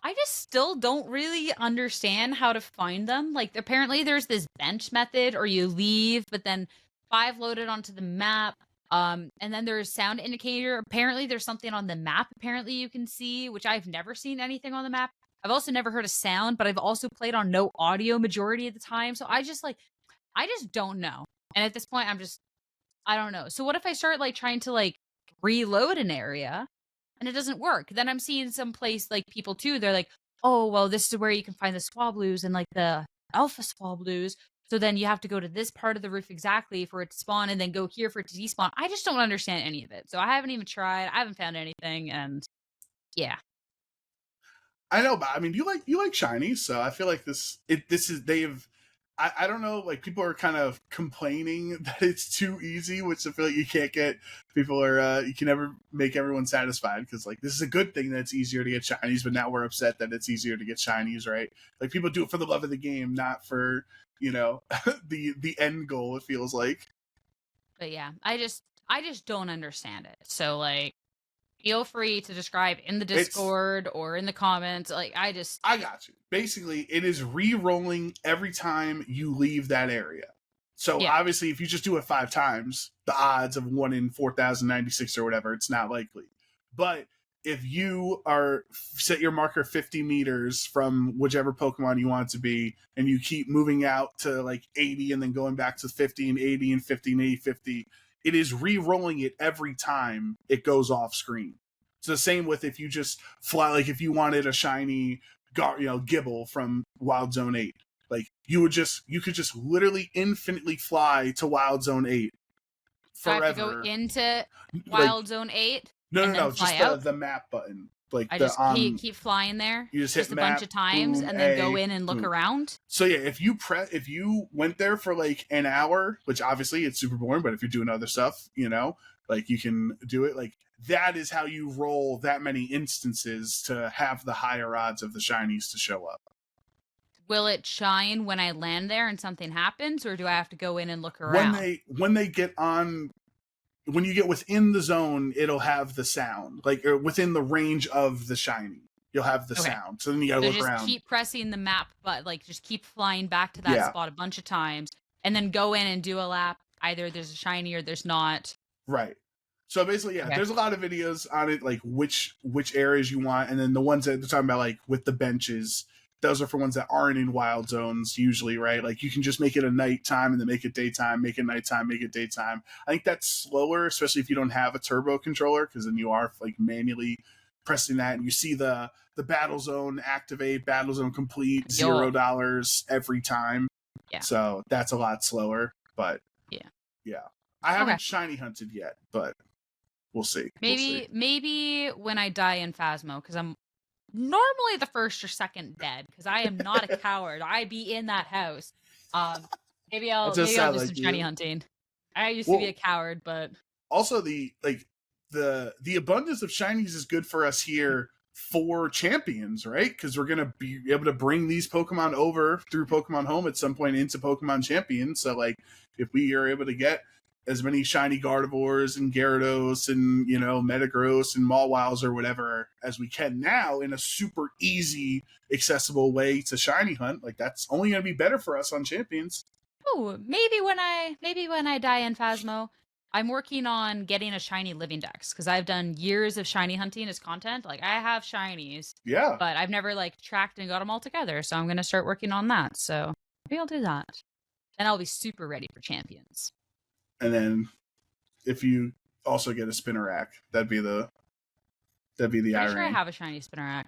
I just still don't really understand how to find them. Like, apparently there's this bench method, or you leave, but then 5 loaded onto the map. And then there's sound indicator. Apparently there's something on the map. Apparently you can see, which I've never seen anything on the map. I've also never heard a sound, but I've also played on no audio majority of the time. So I just don't know. And at this point, I don't know. So what if I start like trying to like reload an area and it doesn't work? Then I'm seeing some place like people too. They're like, oh, well, this is where you can find the Swablues and like the alpha Swablues. So then you have to go to this part of the roof exactly for it to spawn and then go here for it to despawn. I just don't understand any of it. So I haven't even tried. I haven't found anything. And yeah. I know, but I mean, you like shinies, so I feel like I don't know, like people are kind of complaining that it's too easy, which I feel like you can't get. People are, you can never make everyone satisfied because like this is a good thing that it's easier to get shinies, but now we're upset that it's easier to get shinies, right? Like people do it for the love of the game, not for, you know, the end goal, it feels like. But yeah, I just don't understand it. So like, feel free to describe in the Discord or in the comments. Like, I got you. Basically, it is re-rolling every time you leave that area. So obviously, if you just do it 5 times, the odds of 1 in 4,096 or whatever, it's not likely. But if you set your marker 50 meters from whichever Pokemon you want it to be, and you keep moving out to like 80 and then going back to 50 and 80 and 50 and 80, 50, it is re-rolling it every time it goes off screen. It's the same with if you just fly, like if you wanted a shiny, Gibble from Wild Zone 8, like you could just literally infinitely fly to Wild Zone 8 forever. So I have to go into Wild Zone 8? No, just the map button. Like I just keep flying there. You just hit a map, bunch of times, boom, and then go in and look around. So yeah, if you went there for like an hour, which obviously it's super boring, but if you're doing other stuff, like you can do it. Like that is how you roll that many instances to have the higher odds of the shinies to show up. Will it shine when I land there and something happens, or do I have to go in and look around? When you get within the zone, it'll have the sound, like or within the range of the shiny, you'll have the sound. So then you gotta look around. Keep pressing the map, but like just keep flying back to that spot a bunch of times, and then go in and do a lap. Either there's a shiny or there's not. Right. So basically, there's a lot of videos on it, like which areas you want, and then the ones that they're talking about, like with the benches. Those are for ones that aren't in wild zones usually, right? Like you can just make it a nighttime and then make it daytime, make it nighttime, make it daytime. I think that's slower, especially if you don't have a turbo controller, because then you are like manually pressing that and you see the battle zone activate, battle zone complete, $0 every time. Yeah. So that's a lot slower, but yeah. I haven't shiny hunted yet, but we'll see. Maybe when I die in Phasmo, because I'm normally the first or second dead, because I am not a coward. I be in that house. Maybe I'll do some shiny hunting. I used to be a coward, but also the abundance of shinies is good for us here for champions, right? Because we're gonna be able to bring these Pokemon over through Pokemon Home at some point into Pokemon Champions. So like if we are able to get as many shiny Gardevoirs and Gyarados and, Metagross and Mawwows or whatever as we can now in a super easy, accessible way to shiny hunt. Like, that's only going to be better for us on Champions. Oh, maybe when I die in Phasmo, I'm working on getting a shiny living dex because I've done years of shiny hunting as content. Like, I have shinies. Yeah. But I've never tracked and got them all together. So I'm going to start working on that. So maybe I'll do that. Then I'll be super ready for Champions. And then if you also get a Spinnerack, that'd be the I'm irony. sure I have a shiny Spinnerack.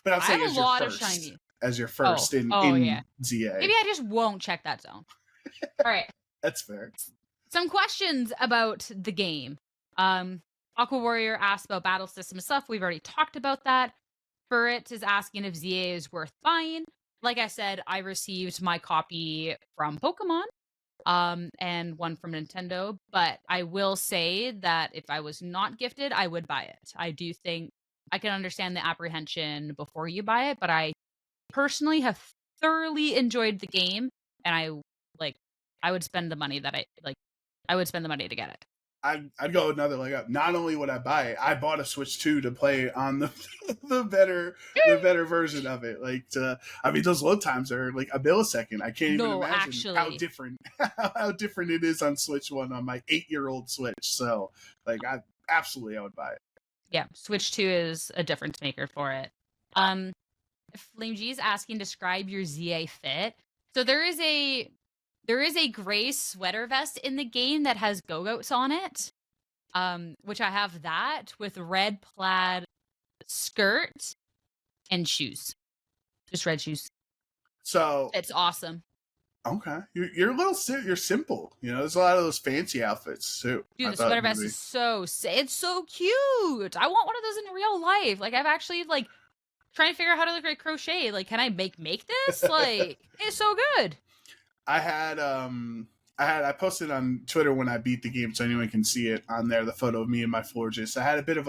But I'll say I have a lot of shiny. As your first in yeah. ZA. Maybe I just won't check that zone. All right. That's fair. Some questions about the game. Aqua Warrior asked about battle system stuff. We've already talked about that. Furret is asking if ZA is worth buying. Like I said, I received my copy from Pokemon, and one from Nintendo. But I will say that if I was not gifted, I would buy it. I do think I can understand the apprehension before you buy it, but I personally have thoroughly enjoyed the game, and I would spend the money I would spend the money to get it. I'd go another leg up. Not only would I buy it, I bought a Switch 2 to play on the better version of it. Those load times are like a millisecond. I can't even imagine how different it is on Switch 1 on my 8-year-old Switch. So I would buy it. Yeah, Switch 2 is a difference maker for it. Flame G is asking, describe your ZA fit. So there is a gray sweater vest in the game that has Go-Goats on it, which I have that with red plaid skirt and shoes. Just red shoes. So it's awesome. Okay. You're a little you're simple. There's a lot of those fancy outfits too. Dude, the sweater vest is it's so cute. I want one of those in real life. I've actually trying to figure out how to crochet. Can I make this? It's so good. I posted on Twitter when I beat the game so anyone can see it on there, the photo of me and my Florges. I had a bit of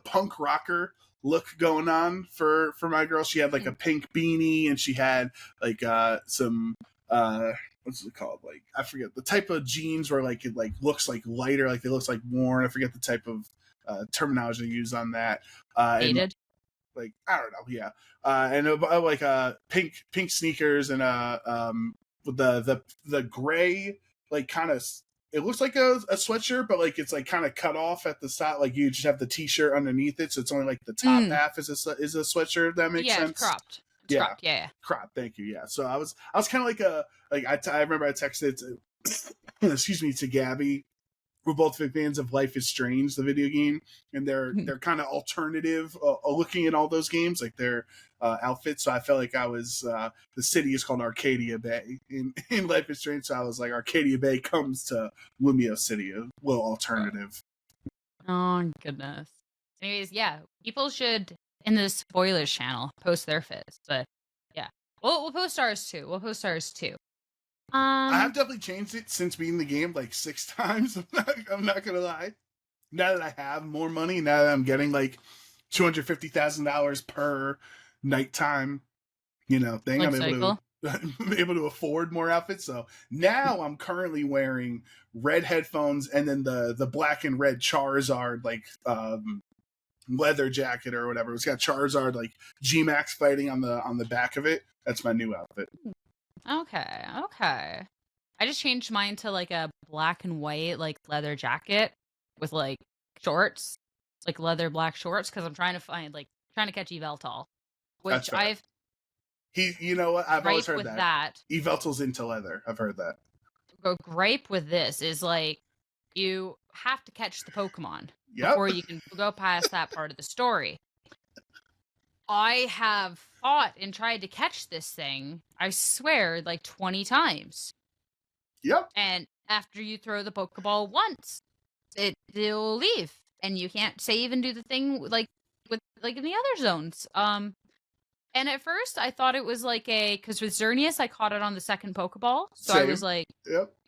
punk rocker look going on for my girl. She had a pink beanie and she had some what's it called? I forget the type of jeans where it looks lighter, it looks worn. I forget the type of terminology used on that. Dated? I don't know, yeah. And pink sneakers and the gray kind of, it looks like a sweatshirt, but it's kind of cut off at the side. You just have the t-shirt underneath it, so it's only the top half is a sweatshirt. If that makes sense. It's cropped. It's cropped. Yeah. Cropped. Thank you. Yeah. So I was kind of I remember I texted to Gabby. We're both big fans of Life is Strange, the video game, and they're kind of alternative looking at all those games, their outfits. So I felt like I was the city is called Arcadia Bay in Life is Strange. So I was Arcadia Bay comes to Lumio City, a little alternative. Oh goodness. Anyways, yeah, people should in the spoilers channel post their fits, but yeah, we'll post ours too. I have definitely changed it since beating the game 6 times. I'm not gonna lie. Now that I have more money, now that I'm getting $250,000 per nighttime, thing, I'm able to afford more outfits. So now I'm currently wearing red headphones and then the black and red Charizard leather jacket or whatever. It's got Charizard G-Max fighting on the back of it. That's my new outfit. Okay. I just changed mine to a black and white leather jacket with shorts, leather black shorts, because I'm trying to find trying to catch Yveltal, which you know what, I've always heard with that. Yveltal's into leather. I've heard that. The gripe with this is you have to catch the Pokemon before you can go past that part of the story. I have fought and tried to catch this thing, I swear, 20 times. Yep. And after you throw the Pokeball once, it'll leave. And you can't save and do the thing with in the other zones. And at first I thought it was because with Xerneas I caught it on the second Pokeball. So same.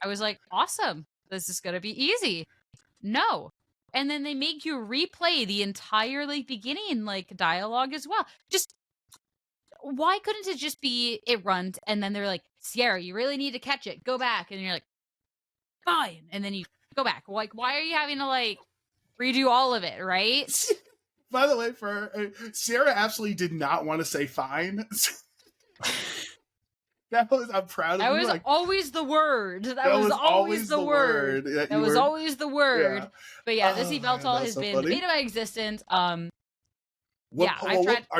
I was awesome. This is gonna be easy. No. And then they make you replay the entire beginning dialogue as well. Just why couldn't it just be it runs and then they're Sierra, you really need to catch it. Go back, and you're fine, and then you go back. Like, why are you having to like redo all of it, right? By the way, for Sarah absolutely did not want to say fine. I'm proud of that you. Was like, always the word. That was always the word. That was always the word. Yeah. But yeah, this Yveltal has been the bane of my existence. Are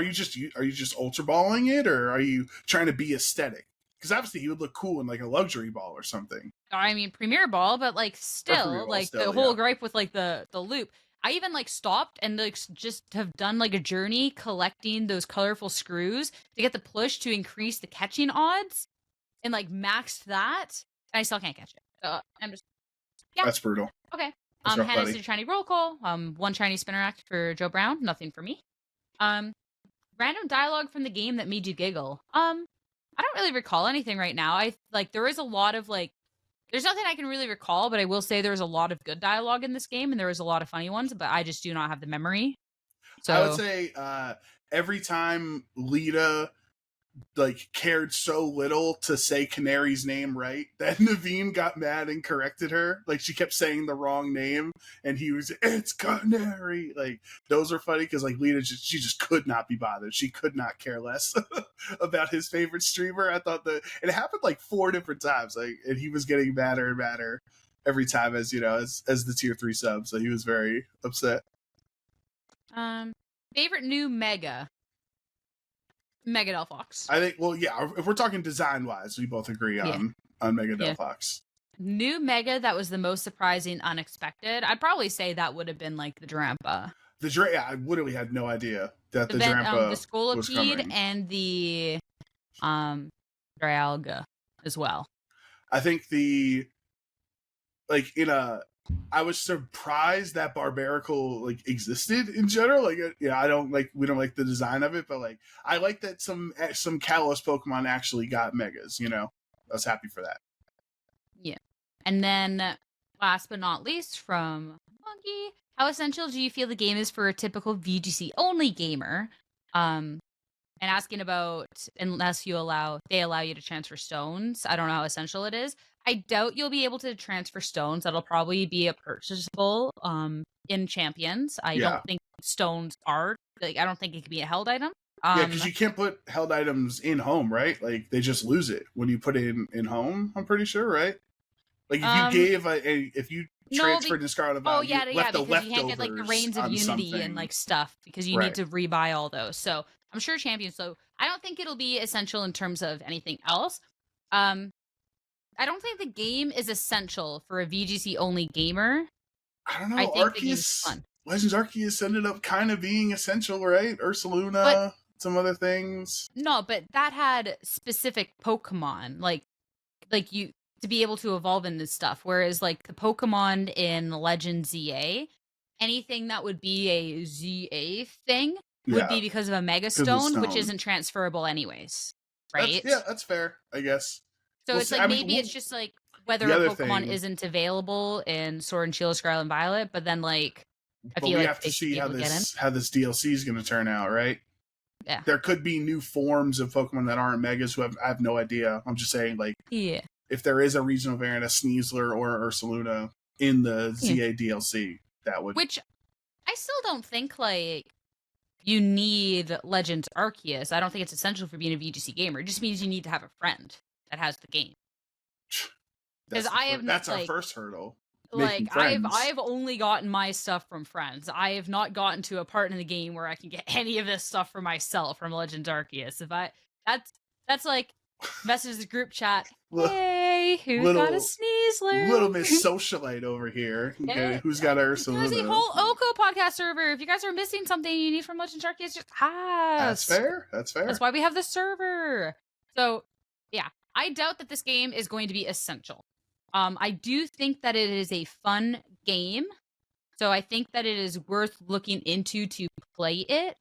you just ultra balling it, or are you trying to be aesthetic? Because obviously he would look cool in like a luxury ball or something. I mean, Premier Ball, but like still, like the whole gripe with like the loop. I even like stopped and like just have done like a journey collecting those colorful screws to get the push to increase the catching odds, and like maxed that, and I still can't catch it. So I'm just That's brutal. Okay. Hannah's a shiny roll call. One shiny Spinarak for Joe Brown. Nothing for me. Random dialogue from the game that made you giggle. I don't really recall anything right now. There is a lot of like, there's nothing I can really recall, but I will say there's a lot of good dialogue in this game, and there was a lot of funny ones, but I just do not have the memory. So I would say every time Lita like cared so little to say Canary's name right that Naveen got mad and corrected her. Like she kept saying the wrong name, and he was, it's Canary. Like those are funny because like Lita she just could not be bothered. She could not care less about his favorite streamer. I thought that it happened like 4 different times. Like, and he was getting madder and madder every time as the tier 3 sub. So he was very upset. Favorite new Mega Delphox. I think, well, yeah, if we're talking design-wise, we both agree on Mega Delphox. New Mega that was the most surprising, unexpected. I'd probably say that would have been like the Drampa. I literally had no idea that the Drampa the Scolipede and the Dragalge as well. I think I was surprised that Barbaracle like existed in general. Like, we don't like the design of it, but like I like that some Kalos Pokemon actually got Megas. I was happy for that. Yeah, and then last but not least from Monkey, how essential do you feel the game is for a typical VGC only gamer? And asking about unless they allow you to transfer stones. I don't know how essential it is. I doubt you'll be able to transfer stones. That'll probably be a purchasable in Champions. I don't think stones are like. I don't think it could be a held item. Because you can't put held items in home, right? Like they just lose it when you put it in home. I'm pretty sure, right? Like if you gave if you transferred in Scarlet Valley, because you can't get like the Reigns of Unity and like stuff because you need to rebuy all those. So I'm sure Champions. So I don't think it'll be essential in terms of anything else. I don't think the game is essential for a VGC only gamer. I don't know. Legends Arceus ended up kind of being essential, right? Ursaluna, some other things. No, but that had specific Pokemon, like you to be able to evolve in this stuff. Whereas like the Pokemon in Legend ZA, anything that would be a ZA thing would be because of a Mega Stone, which isn't transferable anyways, right? That's fair, I guess. So it's like it's just like whether a Pokemon isn't available in Sword and Shield, Scarlet and Violet, but then like I feel like we have to see how this DLC is going to turn out, right? Yeah, there could be new forms of Pokemon that aren't Megas who I have no idea. I'm just saying, like, if there is a regional variant of Sneasler or Ursaluna in the ZA DLC, that would. Which I still don't think like you need Legends Arceus. I don't think it's essential for being a VGC gamer. It just means you need to have a friend that has the game. Because that's our first hurdle. Like I've only gotten my stuff from friends. I have not gotten to a part in the game where I can get any of this stuff for myself from Legends Arceus. That's like message the group chat. Hey, who's got a Sneasler? Little Miss Socialite over here. Okay, who's got Ursaluna? There's a whole OHKO podcast server. If you guys are missing something you need from Legends Arceus, just ask. That's fair. That's why we have the server. So yeah, I doubt that this game is going to be essential. I do think that it is a fun game, so I think that it is worth looking into to play it.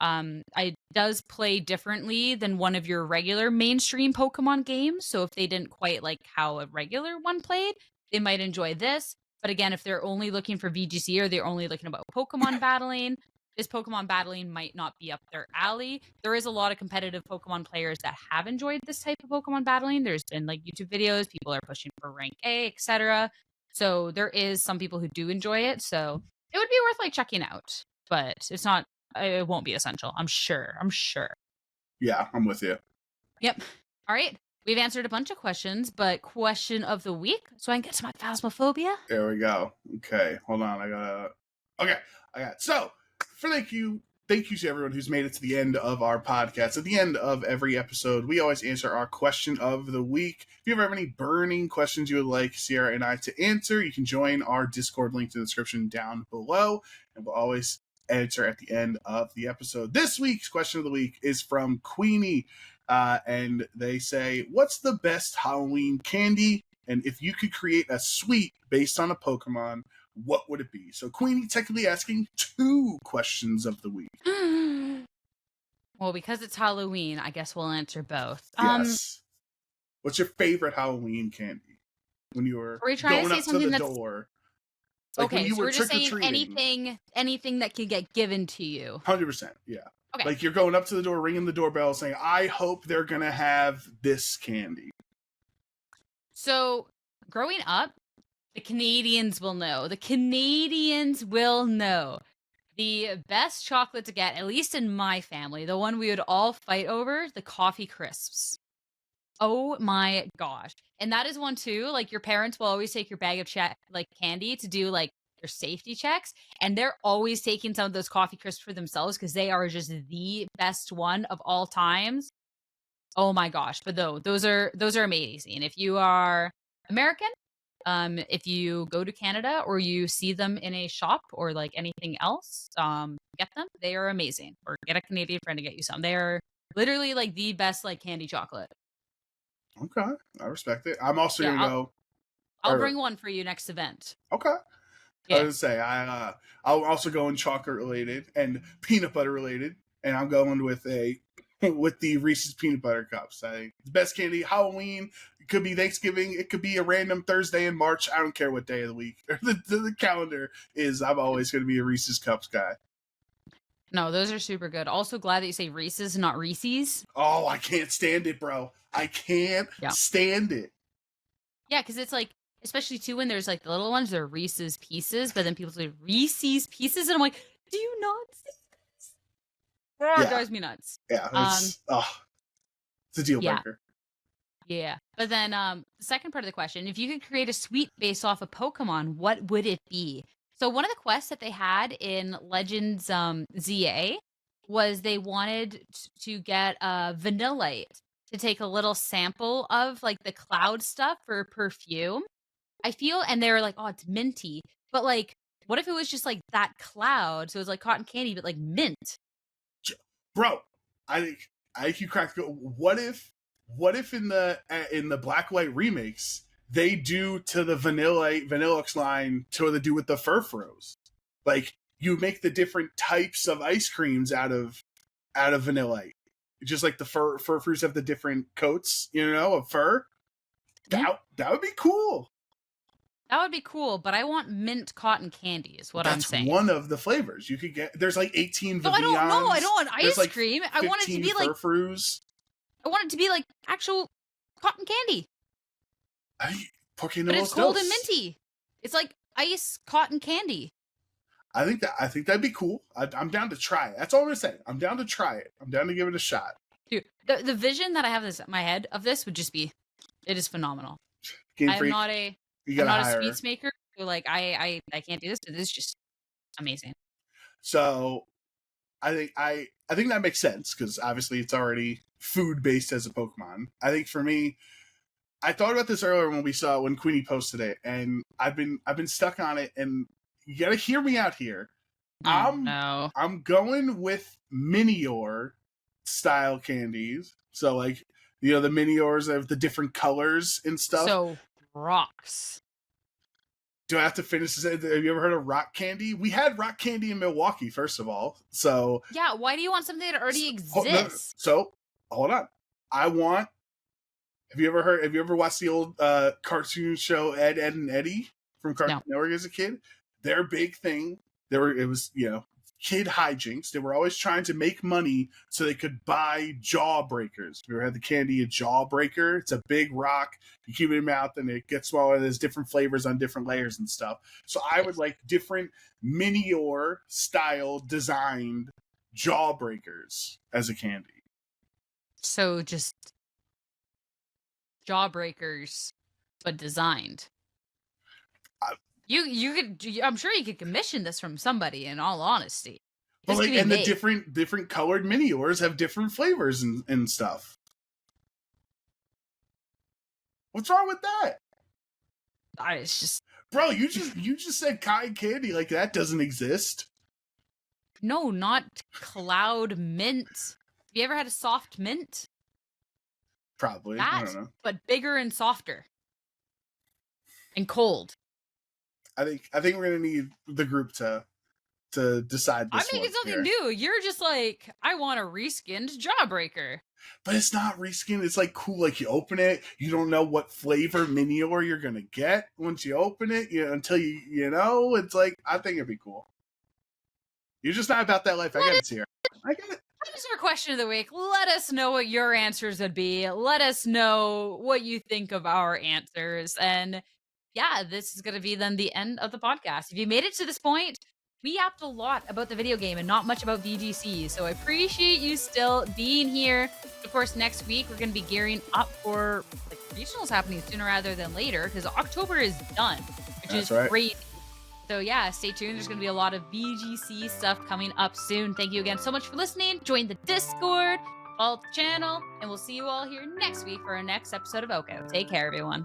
It does play differently than one of your regular mainstream Pokemon games, so if they didn't quite like how a regular one played, they might enjoy this. But again, if they're only looking for VGC or they're only looking about Pokemon battling, this Pokemon battling might not be up their alley. There is a lot of competitive Pokemon players that have enjoyed this type of Pokemon battling. There's been like YouTube videos, people are pushing for rank A, etc. So there is some people who do enjoy it. So it would be worth like checking out, but it's not. It won't be essential. I'm sure. Yeah, I'm with you. Yep. All right. We've answered a bunch of questions, but question of the week, so I can get to my phasmophobia. There we go. Okay, hold on. I got. So, thank you to everyone who's made it to the end of our podcast. At the end of every episode, we always answer our question of the week. If you ever have any burning questions you would like Sierra and I to answer, you can join our Discord link in the description down below, and we'll always answer at the end of the episode. This week's question of the week is from Queenie, and they say, "What's the best Halloween candy? And if you could create a sweet based on a Pokemon, what would it be?" So Queenie technically asking 2 questions of the week. Well, because it's Halloween, I guess we'll answer both. Yes. What's your favorite Halloween candy? When you were going up to the door. Like okay, so we're just saying anything that could get given to you. 100%, yeah. Okay. Like you're going up to the door, ringing the doorbell, saying, "I hope they're going to have this candy." So, growing up, the Canadians will know. The best chocolate to get, at least in my family, the one we would all fight over, the coffee crisps. Oh my gosh. And that is one too. Like your parents will always take your bag of candy to do like their safety checks. And they're always taking some of those coffee crisps for themselves because they are just the best one of all times. Oh my gosh. But those are amazing. If you are American, if you go to Canada or you see them in a shop or like anything else, get them. They are amazing. Or get a Canadian friend to get you some. They are literally like the best like candy chocolate. Okay, I respect it. I'm also gonna go. I'll bring one for you next event. Okay. Yeah. I was gonna say I'll also go in chocolate related and peanut butter related, and I'm going with the Reese's peanut butter cups. The best candy Halloween. It could be Thanksgiving. It could be a random Thursday in March. I don't care what day of the week or the calendar is. I'm always going to be a Reese's cups guy. No, those are super good. Also glad that you say Reese's, not Reese's. Oh, I can't stand it, bro. I can't stand it. Yeah, because it's like, especially too when there's like the little ones, they're Reese's Pieces, but then people say Reese's Pieces, and I'm like, do you not see this? Oh, it drives me nuts. Yeah, it's a deal breaker. Yeah. But then the second part of the question, if you could create a sweet based off a Pokemon, what would it be? So one of the quests that they had in Legends ZA was they wanted to get a Vanillite to take a little sample of like the cloud stuff for perfume. I feel, and they were like, oh, it's minty. But like, what if it was just like that cloud? So it was like cotton candy, but like mint. Bro, I think you cracked. What if in the Black White remakes they do to the Vanillux line to what they do with the Furfros? Like you make the different types of ice creams out of Vanillite. Just like the Furfros have the different coats, of fur. That would be cool. That would be cool, but I want mint cotton candy is what I'm saying. That's one of the flavors you could get. There's like 18 Vivians. No, I don't know. I don't want ice cream. I want it to be like Furfros. I want it to be like actual cotton candy. But it's cold and minty. It's like ice cotton candy. I think that'd be cool. I'm down to try it. That's all I'm gonna say. I'm down to try it. I'm down to give it a shot. Dude, the vision that I have in my head of this would just be, it is phenomenal. I'm not a sweets maker. So like I can't do this. But this is just amazing. So I think that makes sense because obviously it's already food based as a Pokemon. I think for me, I thought about this earlier when Queenie posted it, and I've been stuck on it, and you gotta hear me out here. I'm going with Minior style candies. So like the Miniors have the different colors and stuff. So rocks. Do I have to finish this? Have you ever heard of rock candy? We had rock candy in Milwaukee, first of all. So yeah, why do you want something that already exists? So hold on. Have you ever watched the old cartoon show Ed, Edd and Eddy from Cartoon Network as a kid? Their big thing, it was kid hijinks. They were always trying to make money so they could buy jawbreakers. We had the candy a jawbreaker. It's a big rock. You keep it in your mouth and it gets smaller. There's different flavors on different layers and stuff. So I would like different Minior style designed jawbreakers as a candy. So just jawbreakers, but designed. You could. I'm sure you could commission this from somebody. In all honesty, But like, and the different colored Miniors have different flavors and stuff. What's wrong with that? It's just, bro. You just said cotton candy like that doesn't exist. No, not cloud mint. Have you ever had a soft mint? Probably. That, I don't know. But bigger and softer. And cold. I think we're gonna need the group to decide this. I'm making something new. You're just like, I want a reskinned jawbreaker. But it's not reskin. It's like cool. Like you open it, you don't know what flavor Minior you're gonna get once you open it. Until you know. It's like, I think it'd be cool. You're just not about that life. I got it here. I got it. That is our question of the week. Let us know what your answers would be. Let us know what you think of our answers. And yeah, this is going to be then the end of the podcast. If you made it to this point, we yapped a lot about the video game and not much about VGC. So I appreciate you still being here. Of course, next week, we're going to be gearing up for like regionals happening sooner rather than later because October is done, which is great. So yeah, stay tuned. There's going to be a lot of VGC stuff coming up soon. Thank you again so much for listening. Join the Discord, follow the channel, and we'll see you all here next week for our next episode of OHKO. Take care, everyone.